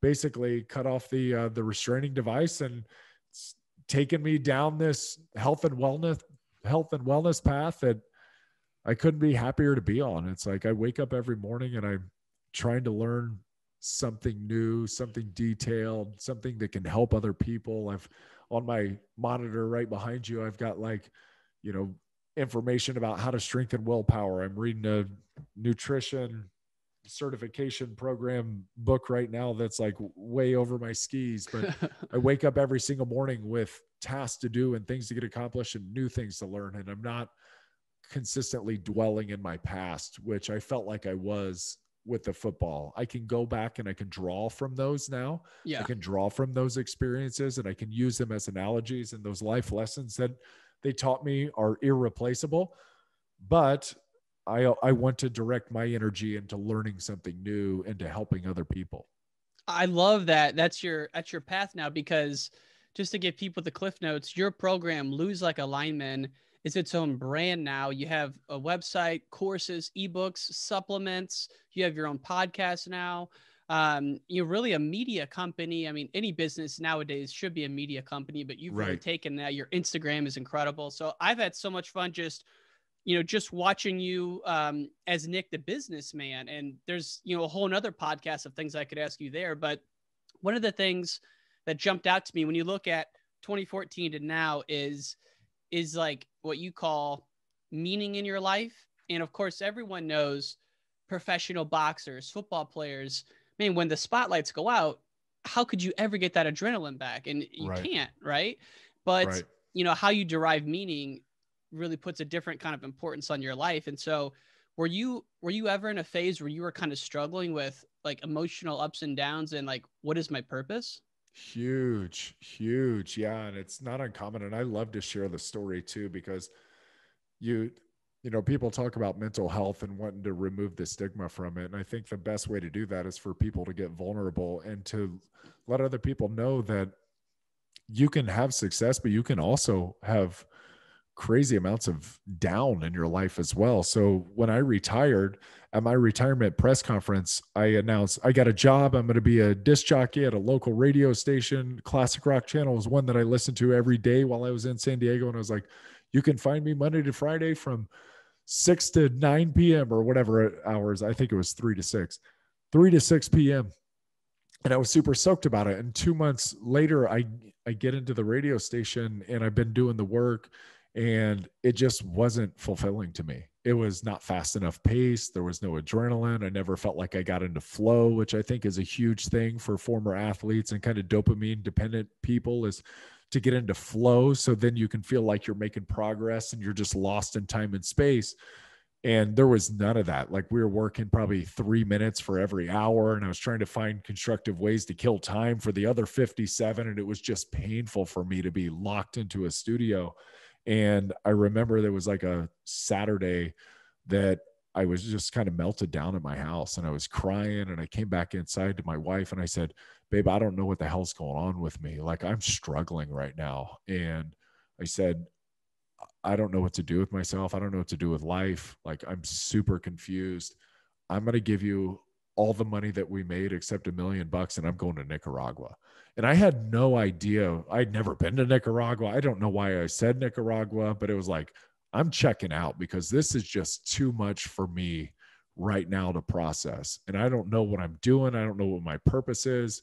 basically cut off the restraining device, and it's taken me down this health and wellness path that I couldn't be happier to be on. It's like I wake up every morning and I'm trying to learn something new, something detailed, something that can help other people. I've on my monitor right behind you, I've got information about how to strengthen willpower. I'm reading a nutrition certification program book right now that's like way over my skis, but I wake up every single morning with tasks to do and things to get accomplished and new things to learn. And I'm not consistently dwelling in my past, which I felt like I was with the football. I can go back and I can draw from those now. Yeah. I can draw from those experiences and I can use them as analogies, and those life lessons that they taught me are irreplaceable. But I want to direct my energy into learning something new and to helping other people. I love that. That's your path now, because just to give people the cliff notes, your program, Lose Like a Lineman, is its own brand now. You have a website, courses, ebooks, supplements. You have your own podcast now. You're really a media company. I mean, any business nowadays should be a media company, but you've really taken that. Your Instagram is incredible. So I've had so much fun just watching you as Nick, the businessman. And there's, a whole nother podcast of things I could ask you there. But one of the things that jumped out to me when you look at 2014 to now is like what you call meaning in your life. And of course, everyone knows professional boxers, football players. I mean, when the spotlights go out, how could you ever get that adrenaline back? And you can't, right? But, how you derive meaning really puts a different kind of importance on your life. And so were you ever in a phase where you were kind of struggling with like emotional ups and downs and like, what is my purpose? Huge. Yeah. And it's not uncommon. And I love to share the story too, because people talk about mental health and wanting to remove the stigma from it. And I think the best way to do that is for people to get vulnerable and to let other people know that you can have success, but you can also have crazy amounts of down in your life as well. So when I retired, at my retirement press conference, I announced I got a job. I'm going to be a disc jockey at a local radio station. Classic Rock Channel was one that I listened to every day while I was in San Diego. And I was like, you can find me Monday to Friday from 6 to 9 p.m. or whatever hours. I think it was 3 to 6 p.m. And I was super stoked about it. And 2 months later, I get into the radio station and I've been doing the work, and it just wasn't fulfilling to me. It was not fast enough pace. There was no adrenaline. I never felt like I got into flow, which I think is a huge thing for former athletes and kind of dopamine dependent people, is to get into flow. So then you can feel like you're making progress and you're just lost in time and space. And there was none of that. Like, we were working probably 3 minutes for every hour, and I was trying to find constructive ways to kill time for the other 57. And it was just painful for me to be locked into a studio. And I remember there was like a Saturday that I was just kind of melted down at my house, and I was crying, and I came back inside to my wife and I said, "Babe, I don't know what the hell's going on with me. Like, I'm struggling right now." And I said, "I don't know what to do with myself. I don't know what to do with life. Like, I'm super confused. I'm going to give you all the money that we made except $1 million, and I'm going to Nicaragua." And I had no idea. I'd never been to Nicaragua. I don't know why I said Nicaragua, but it was like, I'm checking out because this is just too much for me right now to process. And I don't know what I'm doing. I don't know what my purpose is.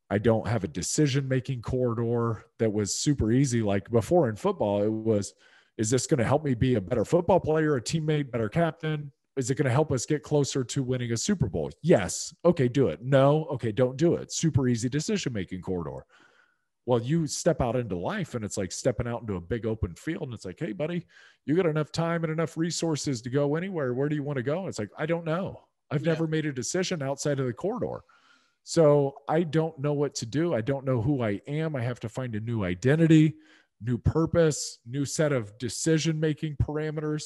I don't have a decision-making corridor that was super easy. Like before in football, it was, is this going to help me be a better football player, a teammate, better captain? Is it going to help us get closer to winning a Super Bowl? Yes. Okay, do it. No. Okay, don't do it. Super easy decision-making corridor. Well, you step out into life and it's like stepping out into a big open field. And it's like, hey, buddy, you got enough time and enough resources to go anywhere. Where do you want to go? It's like, I don't know. I've never made a decision outside of the corridor. So I don't know what to do. I don't know who I am. I have to find a new identity, new purpose, new set of decision-making parameters.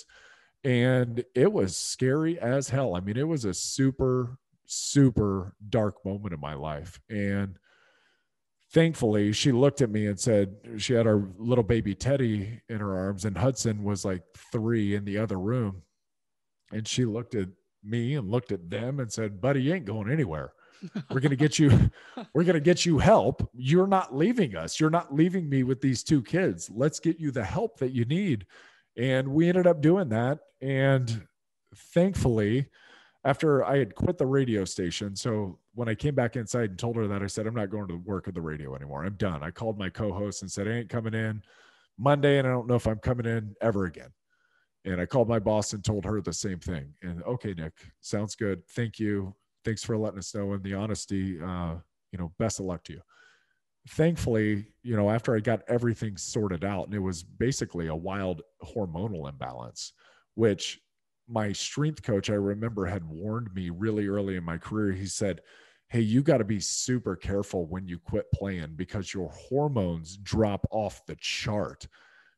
And it was scary as hell. I mean, it was a super, super dark moment in my life. And thankfully, she looked at me and said, she had our little baby Teddy in her arms, and Hudson was like 3 in the other room. And she looked at me and looked at them and said, buddy, you ain't going anywhere. We're going to get you help. You're not leaving us. You're not leaving me with these 2 kids. Let's get you the help that you need. And we ended up doing that. And thankfully, after I had quit the radio station, so when I came back inside and told her that, I said, I'm not going to work at the radio anymore. I'm done. I called my co-host and said, I ain't coming in Monday, and I don't know if I'm coming in ever again. And I called my boss and told her the same thing. And okay, Nick, sounds good. Thank you. Thanks for letting us know, and the honesty, best of luck to you. Thankfully, after I got everything sorted out, and it was basically a wild hormonal imbalance, which my strength coach, I remember, had warned me really early in my career. He said, hey, you got to be super careful when you quit playing, because your hormones drop off the chart,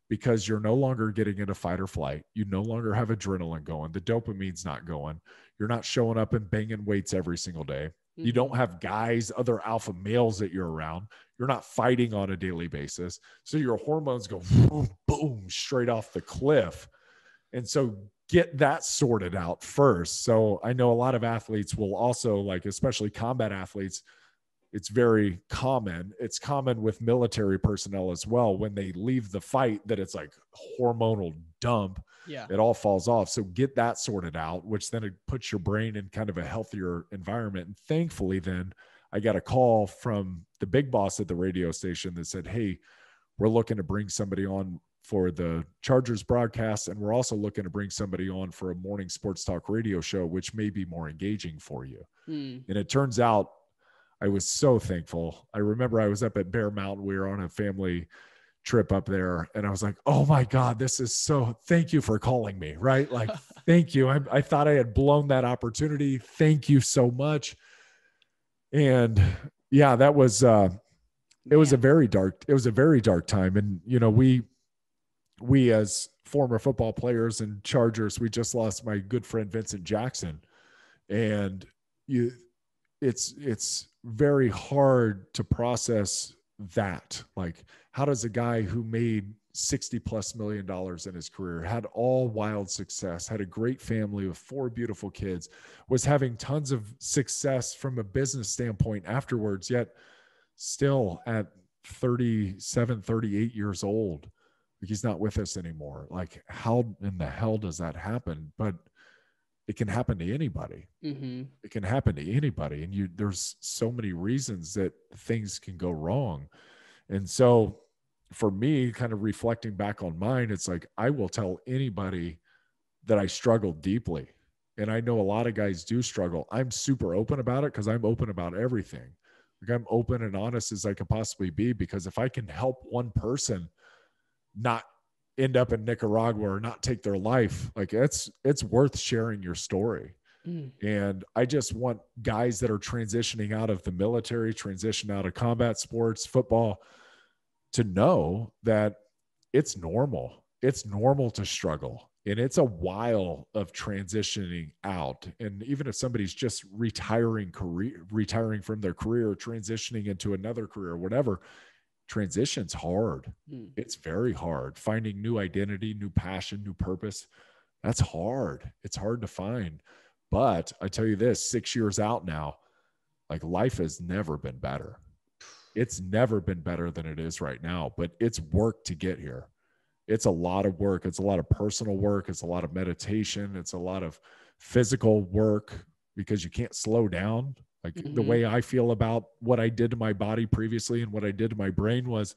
because you're no longer getting into fight or flight. You no longer have adrenaline going. The dopamine's not going. You're not showing up and banging weights every single day. You don't have guys, other alpha males that you're around. You're not fighting on a daily basis. So your hormones go boom, boom, straight off the cliff. And so get that sorted out first. So I know a lot of athletes will also, like, especially combat athletes, it's very common. It's common with military personnel as well. When they leave the fight, that it's like hormonal dump. Yeah. It all falls off. So get that sorted out, which then it puts your brain in kind of a healthier environment. And thankfully, then I got a call from the big boss at the radio station that said, hey, we're looking to bring somebody on for the Chargers broadcast. And we're also looking to bring somebody on for a morning sports talk radio show, which may be more engaging for you. And it turns out, I was so thankful. I remember I was up at Bear Mountain. We were on a family trip up there, and I was like, oh my God, this is so, thank you for calling me, right? Like, thank you. I thought I had blown that opportunity. Thank you so much. And yeah, that was, it was a very dark time. And, we as former football players and Chargers, we just lost my good friend, Vincent Jackson. And it's very hard to process that. Like, how does a guy who made $60+ million in his career, had all wild success, had a great family with 4 beautiful kids, was having tons of success from a business standpoint afterwards, yet still at 37, 38 years old, like, he's not with us anymore. Like, how in the hell does that happen? But it can happen to anybody. It can happen to anybody. And there's so many reasons that things can go wrong. And so for me, kind of reflecting back on mine, it's like, I will tell anybody that I struggled deeply. And I know a lot of guys do struggle. I'm super open about it because I'm open about everything. Like, I'm open and honest as I can possibly be, because if I can help one person not end up in Nicaragua or not take their life, like, it's worth sharing your story. And I just want guys that are transitioning out of the military, transition out of combat sports, football, to know that it's normal. It's normal to struggle. And it's a while of transitioning out. And even if somebody's just retiring from their career, transitioning into another career, whatever, transition's hard. It's very hard. Finding new identity, new passion, new purpose, that's hard. It's hard to find. But I tell you this, 6 years out now, like, life has never been better. It's never been better than it is right now, but it's work to get here. It's a lot of work. It's a lot of personal work. It's a lot of meditation. It's a lot of physical work, because you can't slow down. Like, the way I feel about what I did to my body previously and what I did to my brain was,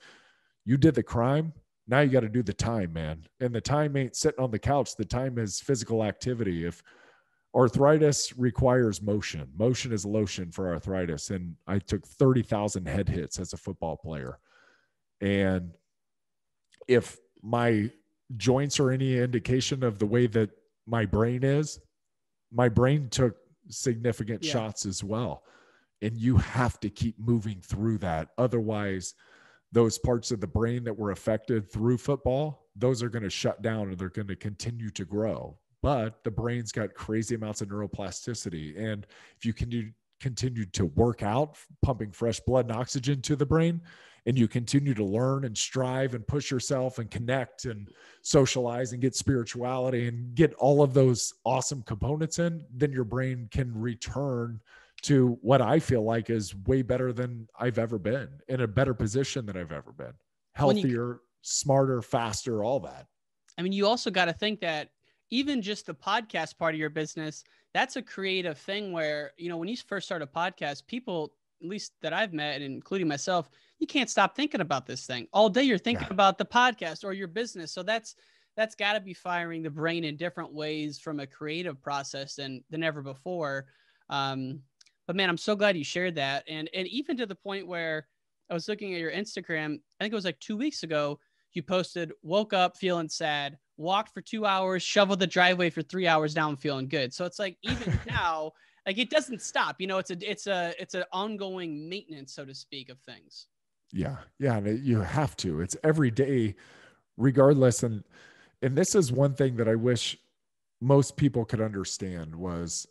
you did the crime. Now you got to do the time, man. And the time ain't sitting on the couch. The time is physical activity. If arthritis requires motion, motion is lotion for arthritis. And I took 30,000 head hits as a football player. And if my joints are any indication of the way that my brain is, my brain took significant shots as well. And you have to keep moving through that. Otherwise, those parts of the brain that were affected through football, those are going to shut down and they're going to continue to grow. But the brain's got crazy amounts of neuroplasticity. And if you can continue to work out, pumping fresh blood and oxygen to the brain, and you continue to learn and strive and push yourself and connect and socialize and get spirituality and get all of those awesome components in, then your brain can return to what I feel like is way better than I've ever been, in a better position than I've ever been. Healthier, smarter, faster, all that. I mean, you also got to think that even just the podcast part of your business, that's a creative thing where, you know, when you first start a podcast, people, at least that I've met, and including myself, you can't stop thinking about this thing all day. You're thinking about the podcast or your business. So that's got to be firing the brain in different ways from a creative process than ever before. But man, I'm so glad you shared that. And even to the point where I was looking at your Instagram, I think it was like 2 weeks ago, you posted, woke up feeling sad, walked for 2 hours, shoveled the driveway for 3 hours, now I'm feeling good. So it's like, even now, like it doesn't stop, you know, it's an ongoing maintenance, so to speak, of things. Yeah. Yeah. You have to, it's every day, regardless. And this is one thing that I wish most people could understand was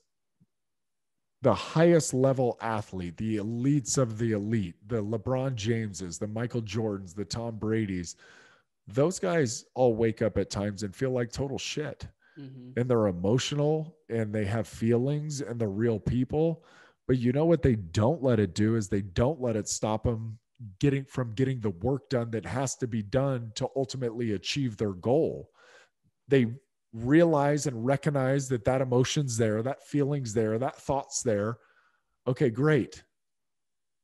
the highest level athlete, the elites of the elite, the LeBron Jameses, the Michael Jordans, the Tom Bradys, those guys all wake up at times and feel like total shit. Mm-hmm. And they're emotional and they have feelings and they're real people. But you know what they don't let it do is they don't let it stop them getting the work done that has to be done to ultimately achieve their goal. They realize and recognize that emotion's there, that feeling's there, that thought's there. Okay, great.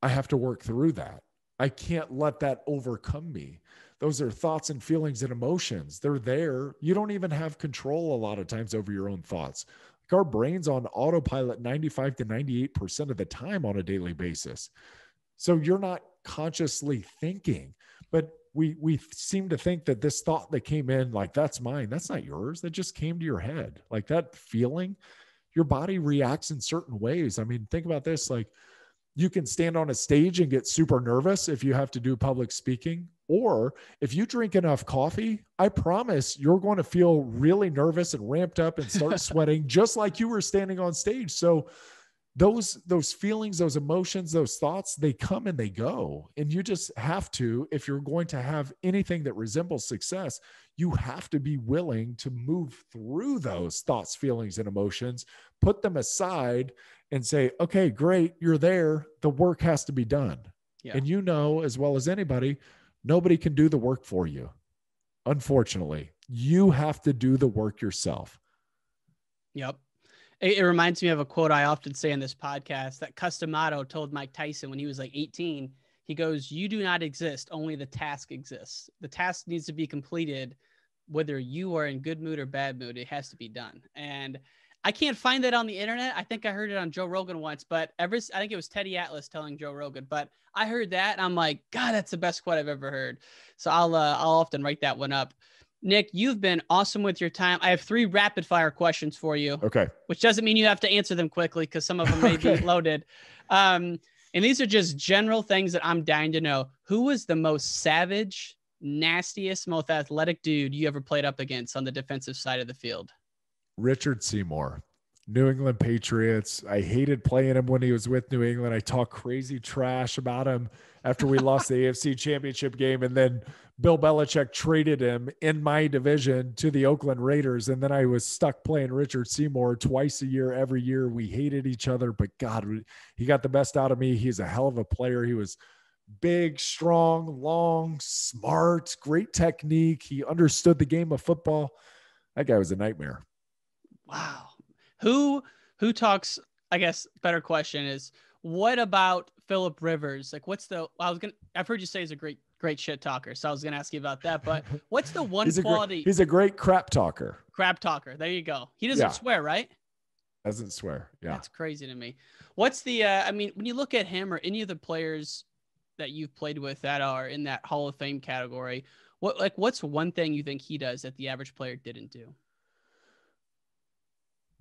I have to work through that. I can't let that overcome me. Those are thoughts and feelings and emotions. They're there. You don't even have control a lot of times over your own thoughts. Like our brain's on autopilot 95 to 98% of the time on a daily basis. So you're not consciously thinking, but we seem to think that this thought that came in, like, that's mine. That's not yours. That just came to your head. Like that feeling, your body reacts in certain ways. I mean, think about this. Like you can stand on a stage and get super nervous if you have to do public speaking, or if you drink enough coffee, I promise you're going to feel really nervous and ramped up and start sweating just like you were standing on stage. So those feelings, those emotions, those thoughts, they come and they go. And you just have to, if you're going to have anything that resembles success, you have to be willing to move through those thoughts, feelings, and emotions, put them aside and say, okay, great, you're there. The work has to be done. Yeah. And you know, as well as anybody, nobody can do the work for you. Unfortunately, you have to do the work yourself. Yep. It reminds me of a quote I often say in this podcast that Customato told Mike Tyson when he was like 18. He goes, "You do not exist. Only the task exists. The task needs to be completed, whether you are in good mood or bad mood. It has to be done." And I can't find that on the internet. I think I heard it on Joe Rogan once, but I think it was Teddy Atlas telling Joe Rogan, but I heard that and I'm like, God, that's the best quote I've ever heard. So I'll often write that one up. Nick, you've been awesome with your time. I have 3 rapid fire questions for you. Okay. Which doesn't mean you have to answer them quickly because some of them may be loaded. And these are just general things that I'm dying to know. Who was the most savage, nastiest, most athletic dude you ever played up against on the defensive side of the field? Richard Seymour, New England Patriots. I hated playing him when he was with New England. I talked crazy trash about him after we lost the AFC Championship game. And then Bill Belichick traded him in my division to the Oakland Raiders. And then I was stuck playing Richard Seymour twice a year, every year. We hated each other, but God, he got the best out of me. He's a hell of a player. He was big, strong, long, smart, great technique. He understood the game of football. That guy was a nightmare. Wow. Who talks, I guess, better question is, what about Phillip Rivers? Like, I've heard you say he's a great shit talker. So I was going to ask you about that, but what's the one quality? He's a great crap talker. Crap talker. There you go. He doesn't swear, right? Doesn't swear. Yeah. That's crazy to me. What's the, when you look at him or any of the players that you've played with that are in that Hall of Fame category, what's one thing you think he does that the average player didn't do?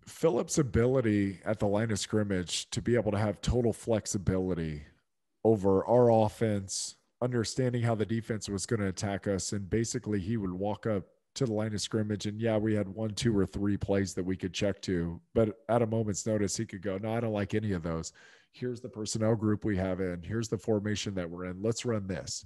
Phillip's ability at the line of scrimmage to be able to have total flexibility over our offense, understanding how the defense was going to attack us. And basically he would walk up to the line of scrimmage and yeah, we had 1, 2, or 3 plays that we could check to, but at a moment's notice, he could go, no, I don't like any of those. Here's the personnel group we have in, here's the formation that we're in. Let's run this.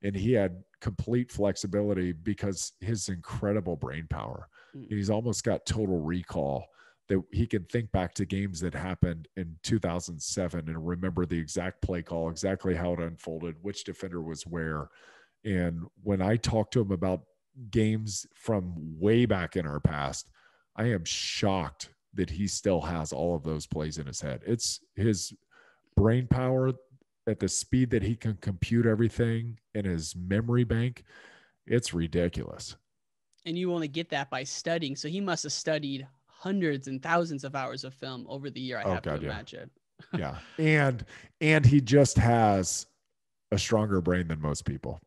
And he had complete flexibility because his incredible brain power. He's almost got total recall that he can think back to games that happened in 2007 and remember the exact play call, exactly how it unfolded, which defender was where. And when I talk to him about games from way back in our past, I am shocked that he still has all of those plays in his head. It's his brain power at the speed that he can compute everything in his memory bank. It's ridiculous. And you only get that by studying. So he must have studied hundreds and thousands of hours of film over the year. I have to imagine. Yeah. And he just has a stronger brain than most people.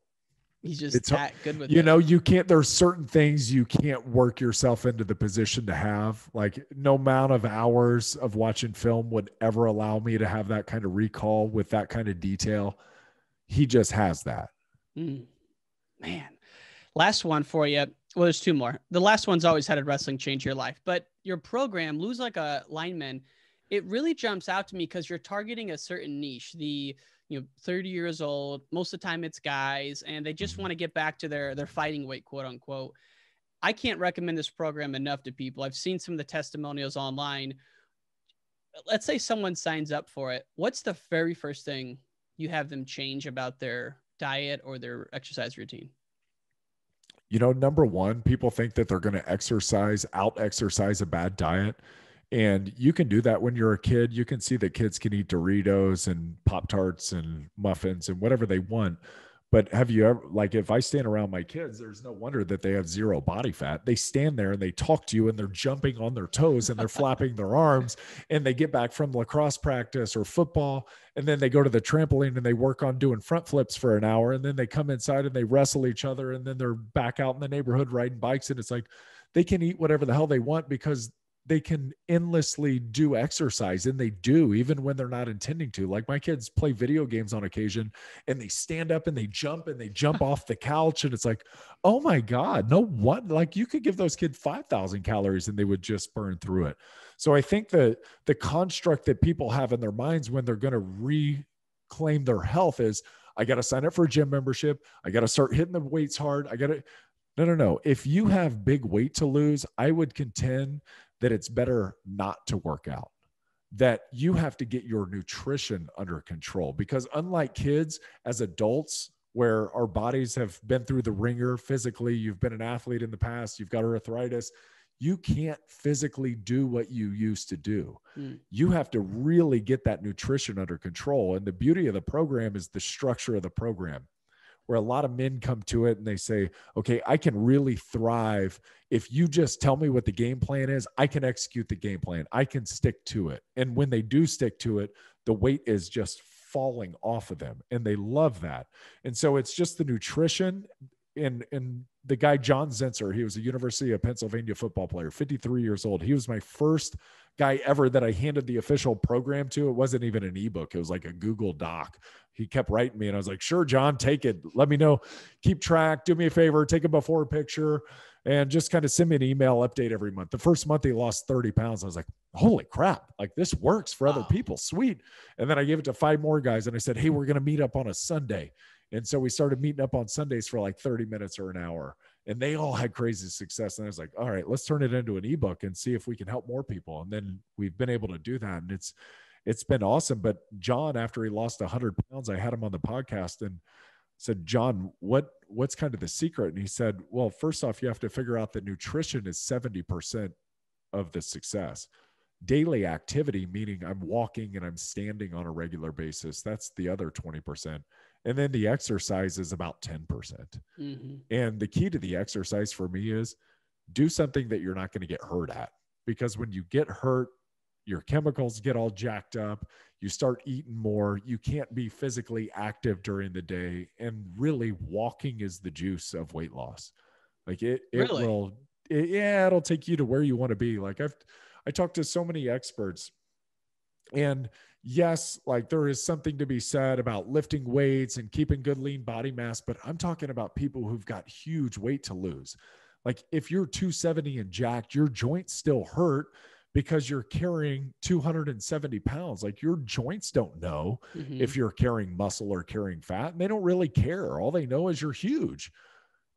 He's just that good with it. You know, you can't, there's certain things you can't work yourself into the position to have. Like no amount of hours of watching film would ever allow me to have that kind of recall with that kind of detail. He just has that. Man. Last one for you. Well, there's 2 more. The last one's always had a wrestling change your life, but your program, Lose Like a Lineman, it really jumps out to me because you're targeting a certain niche. The 30 years old, most of the time it's guys, and they just want to get back to their fighting weight, quote unquote. I can't recommend this program enough to people. I've seen some of the testimonials online. Let's say someone signs up for it. What's the very first thing you have them change about their diet or their exercise routine? Number one, people think that they're going to out-exercise a bad diet. And you can do that when you're a kid. You can see that kids can eat Doritos and Pop-Tarts and muffins and whatever they want. But have you ever, like if I stand around my kids, there's no wonder that they have 0 body fat. They stand there and they talk to you and they're jumping on their toes and they're flapping their arms, and they get back from lacrosse practice or football. And then they go to the trampoline and they work on doing front flips for an hour. And then they come inside and they wrestle each other. And then they're back out in the neighborhood riding bikes. And it's like, they can eat whatever the hell they want because they can endlessly do exercise, and they do even when they're not intending to. Like my kids play video games on occasion and they stand up and they jump off the couch. And it's like, oh my God, no what? Like you could give those kids 5,000 calories and they would just burn through it. So I think that the construct that people have in their minds when they're going to reclaim their health is, I got to sign up for a gym membership. I got to start hitting the weights hard. No. If you have big weight to lose, I would contend that it's better not to work out, that you have to get your nutrition under control. Because unlike kids, as adults, where our bodies have been through the ringer physically, you've been an athlete in the past, you've got arthritis, you can't physically do what you used to do. You have to really get that nutrition under control. And the beauty of the program is the structure of the program, where a lot of men come to it and they say, okay, I can really thrive. If you just tell me what the game plan is, I can execute the game plan. I can stick to it. And when they do stick to it, the weight is just falling off of them. And they love that. And so it's just the nutrition. And the guy, John Zinser, he was a University of Pennsylvania football player, 53 years old. He was my first guy ever that I handed the official program to. It wasn't even an ebook. It was like a Google Doc. He kept writing me and I was like, sure, John, take it. Let me know. Keep track. Do me a favor. Take a before picture and just kind of send me an email update every month. The first month he lost 30 pounds. I was like, holy crap. Like this works for other people. Sweet. And then I gave it to 5 more guys and I said, hey, we're going to meet up on a Sunday. And so we started meeting up on Sundays for like 30 minutes or an hour, and they all had crazy success. And I was like, all right, let's turn it into an ebook and see if we can help more people. And then we've been able to do that. And it's been awesome. But John, after he lost 100 pounds, I had him on the podcast and said, John, what's kind of the secret? And he said, well, first off, you have to figure out that nutrition is 70% of the success. Daily activity, meaning I'm walking and I'm standing on a regular basis, that's the other 20%. And then the exercise is about 10%. Mm-hmm. And the key to the exercise for me is do something that you're not going to get hurt at. Because when you get hurt, your chemicals get all jacked up. You start eating more. You can't be physically active during the day. And really, walking is the juice of weight loss. Like Really? it'll take you to where you want to be. Like I talked to so many experts, and yes, like there is something to be said about lifting weights and keeping good lean body mass, but I'm talking about people who've got huge weight to lose. Like if you're 270 and jacked, your joints still hurt because you're carrying 270 pounds. Like your joints don't know if you're carrying muscle or carrying fat, and they don't really care. All they know is you're huge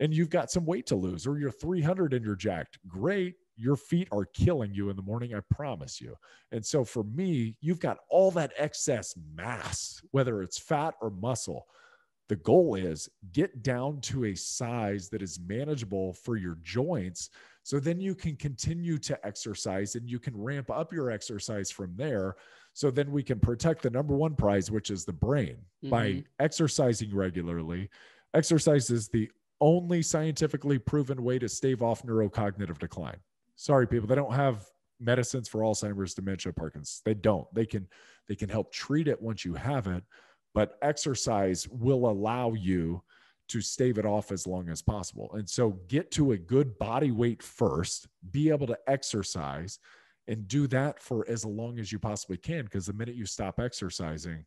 and you've got some weight to lose, or you're 300 and you're jacked. Great. Your feet are killing you in the morning, I promise you. And so for me, you've got all that excess mass, whether it's fat or muscle. The goal is get down to a size that is manageable for your joints. So then you can continue to exercise and you can ramp up your exercise from there. So then we can protect the number one prize, which is the brain, by exercising regularly. Exercise is the only scientifically proven way to stave off neurocognitive decline. Sorry, people, they don't have medicines for Alzheimer's, dementia, Parkinson's. They don't. They can help treat it once you have it, but exercise will allow you to stave it off as long as possible. And so get to a good body weight first, be able to exercise, and do that for as long as you possibly can, because the minute you stop exercising,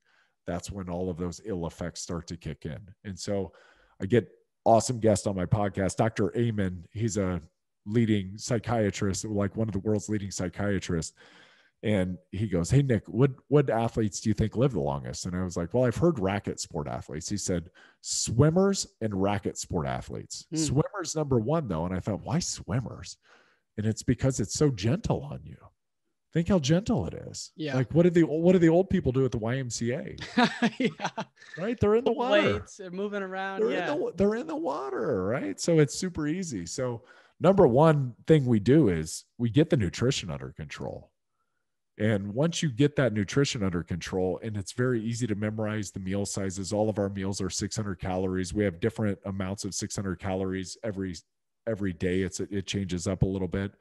that's when all of those ill effects start to kick in. And so I get awesome guest on my podcast, Dr. Amen. He's a leading psychiatrist, like one of the world's leading psychiatrists. And he goes, "Hey, Nick, what athletes do you think live the longest?" And I was like, "Well, I've heard racket sport athletes." He said, "Swimmers and racket sport athletes." Swimmers number one, though. And I thought, why swimmers? And it's because it's so gentle on you. Think how gentle it is. Yeah. Like what do the old people do at the YMCA? Yeah. Right. They're in the water. Weights, they're moving around. They're in the water. Right. So it's super easy. So number one thing we do is we get the nutrition under control. And once you get that nutrition under control, and it's very easy to memorize the meal sizes. All of our meals are 600 calories. We have different amounts of 600 calories every day. It changes up a little bit.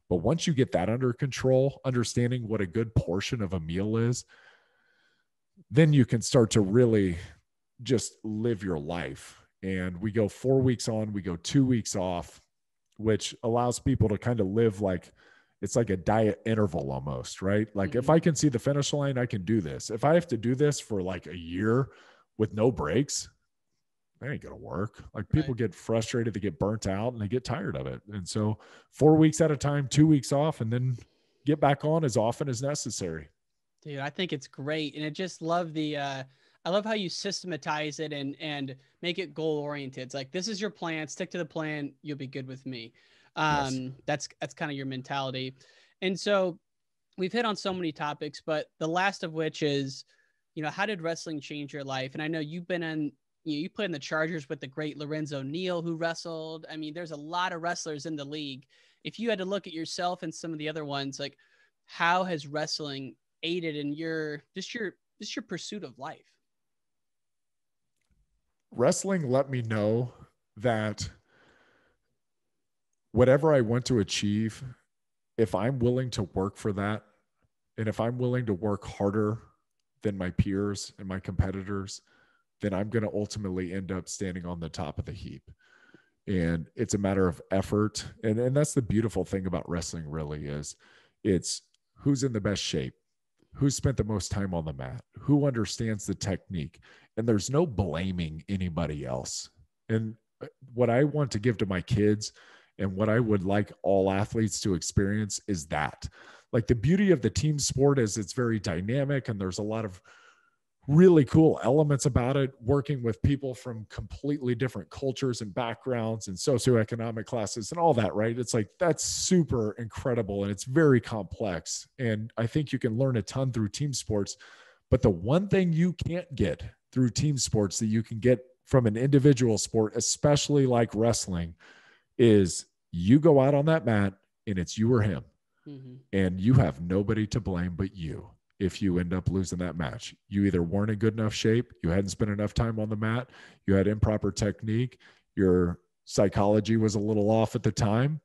But once you get that under control, understanding what a good portion of a meal is, then you can start to really just live your life. And we go 4 weeks on, we go 2 weeks off, which allows people to kind of live like it's like a diet interval almost, right? Like if I can see the finish line, I can do this. If I have to do this for like a year with no breaks, that ain't going to work. Like people get frustrated, they get burnt out, and they get tired of it. And so 4 weeks at a time, 2 weeks off, and then get back on as often as necessary. Dude, I think it's great. And I just love I love how you systematize it and make it goal oriented. It's like, this is your plan, stick to the plan. You'll be good with me. Yes. That's kind of your mentality. And so we've hit on so many topics, but the last of which is, how did wrestling change your life? And I know you've been in, you played in the Chargers with the great Lorenzo Neal, who wrestled. I mean, there's a lot of wrestlers in the league. If you had to look at yourself and some of the other ones, like how has wrestling aided in your pursuit of life? Wrestling let me know that whatever I want to achieve, if I'm willing to work for that, and if I'm willing to work harder than my peers and my competitors, then I'm going to ultimately end up standing on the top of the heap. And it's a matter of effort. And that's the beautiful thing about wrestling really is it's who's in the best shape, who spent the most time on the mat, who understands the technique. And there's no blaming anybody else. And what I want to give to my kids and what I would like all athletes to experience is that. Like the beauty of the team sport is it's very dynamic and there's a lot of really cool elements about it, working with people from completely different cultures and backgrounds and socioeconomic classes and all that, right? It's like, that's super incredible and it's very complex. And I think you can learn a ton through team sports, but the one thing you can't get through team sports that you can get from an individual sport, especially like wrestling, is you go out on that mat and it's you or him. And you have nobody to blame but you. If you end up losing that match, you either weren't in good enough shape, you hadn't spent enough time on the mat, you had improper technique, your psychology was a little off at the time,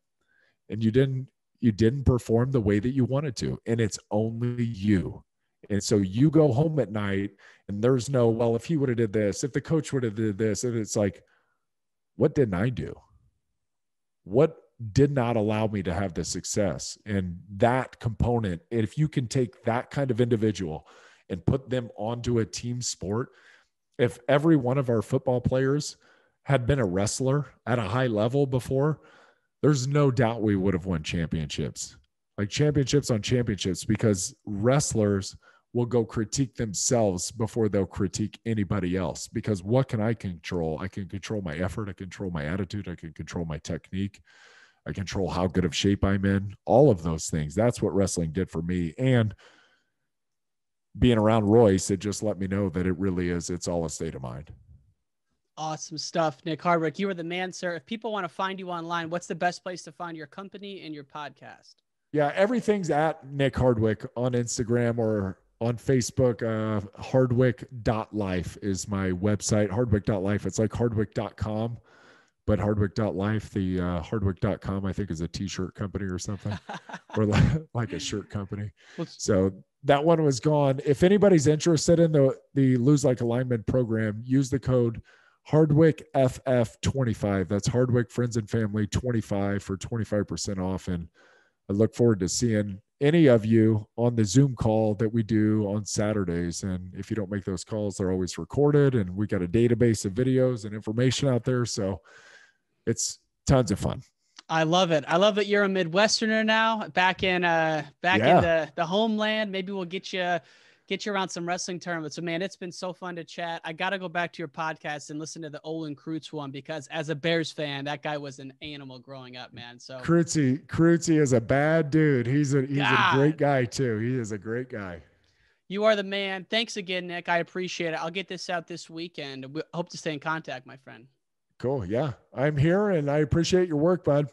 and you didn't you didn't perform the way that you wanted to, and it's only you. And so you go home at night and there's no, well, if he would have did this, if the coach would have did this, and it's like, what didn't I do? What did not allow me to have the success? And that component, if you can take that kind of individual and put them onto a team sport, if every one of our football players had been a wrestler at a high level before, there's no doubt we would have won championships, like championships on championships, because wrestlers will go critique themselves before they'll critique anybody else. Because what can I control? I can control my effort. I control my attitude. I can control my technique. I control how good of shape I'm in, all of those things. That's what wrestling did for me. And being around Royce, it just let me know that it really is. It's all a state of mind. Awesome stuff, Nick Hardwick. You are the man, sir. If people want to find you online, what's the best place to find your company and your podcast? Yeah, everything's at Nick Hardwick on Instagram or on Facebook. Hardwick.life is my website. Hardwick.life. It's like hardwick.com, but Hardwick.life. The Hardwick.com, I think, is a t-shirt company or something, or like a shirt company. So that one was gone. If anybody's interested in the Lose Like a Lineman program, use the code Hardwick FF25. That's Hardwick Friends and Family 25 for 25% off. And I look forward to seeing any of you on the Zoom call that we do on Saturdays. And if you don't make those calls, they're always recorded, and we got a database of videos and information out there. So it's tons of fun. I love it. I love that you're a Midwesterner now, back in the homeland. Maybe we'll get you around some wrestling tournaments. So, man, it's been so fun to chat. I got to go back to your podcast and listen to the Olin Kreutz one, because as a Bears fan, that guy was an animal growing up, man. So Kreutz is a bad dude. He's a great guy too. He is a great guy. You are the man. Thanks again, Nick. I appreciate it. I'll get this out this weekend. We hope to stay in contact, my friend. Cool. Yeah, I'm here and I appreciate your work, bud.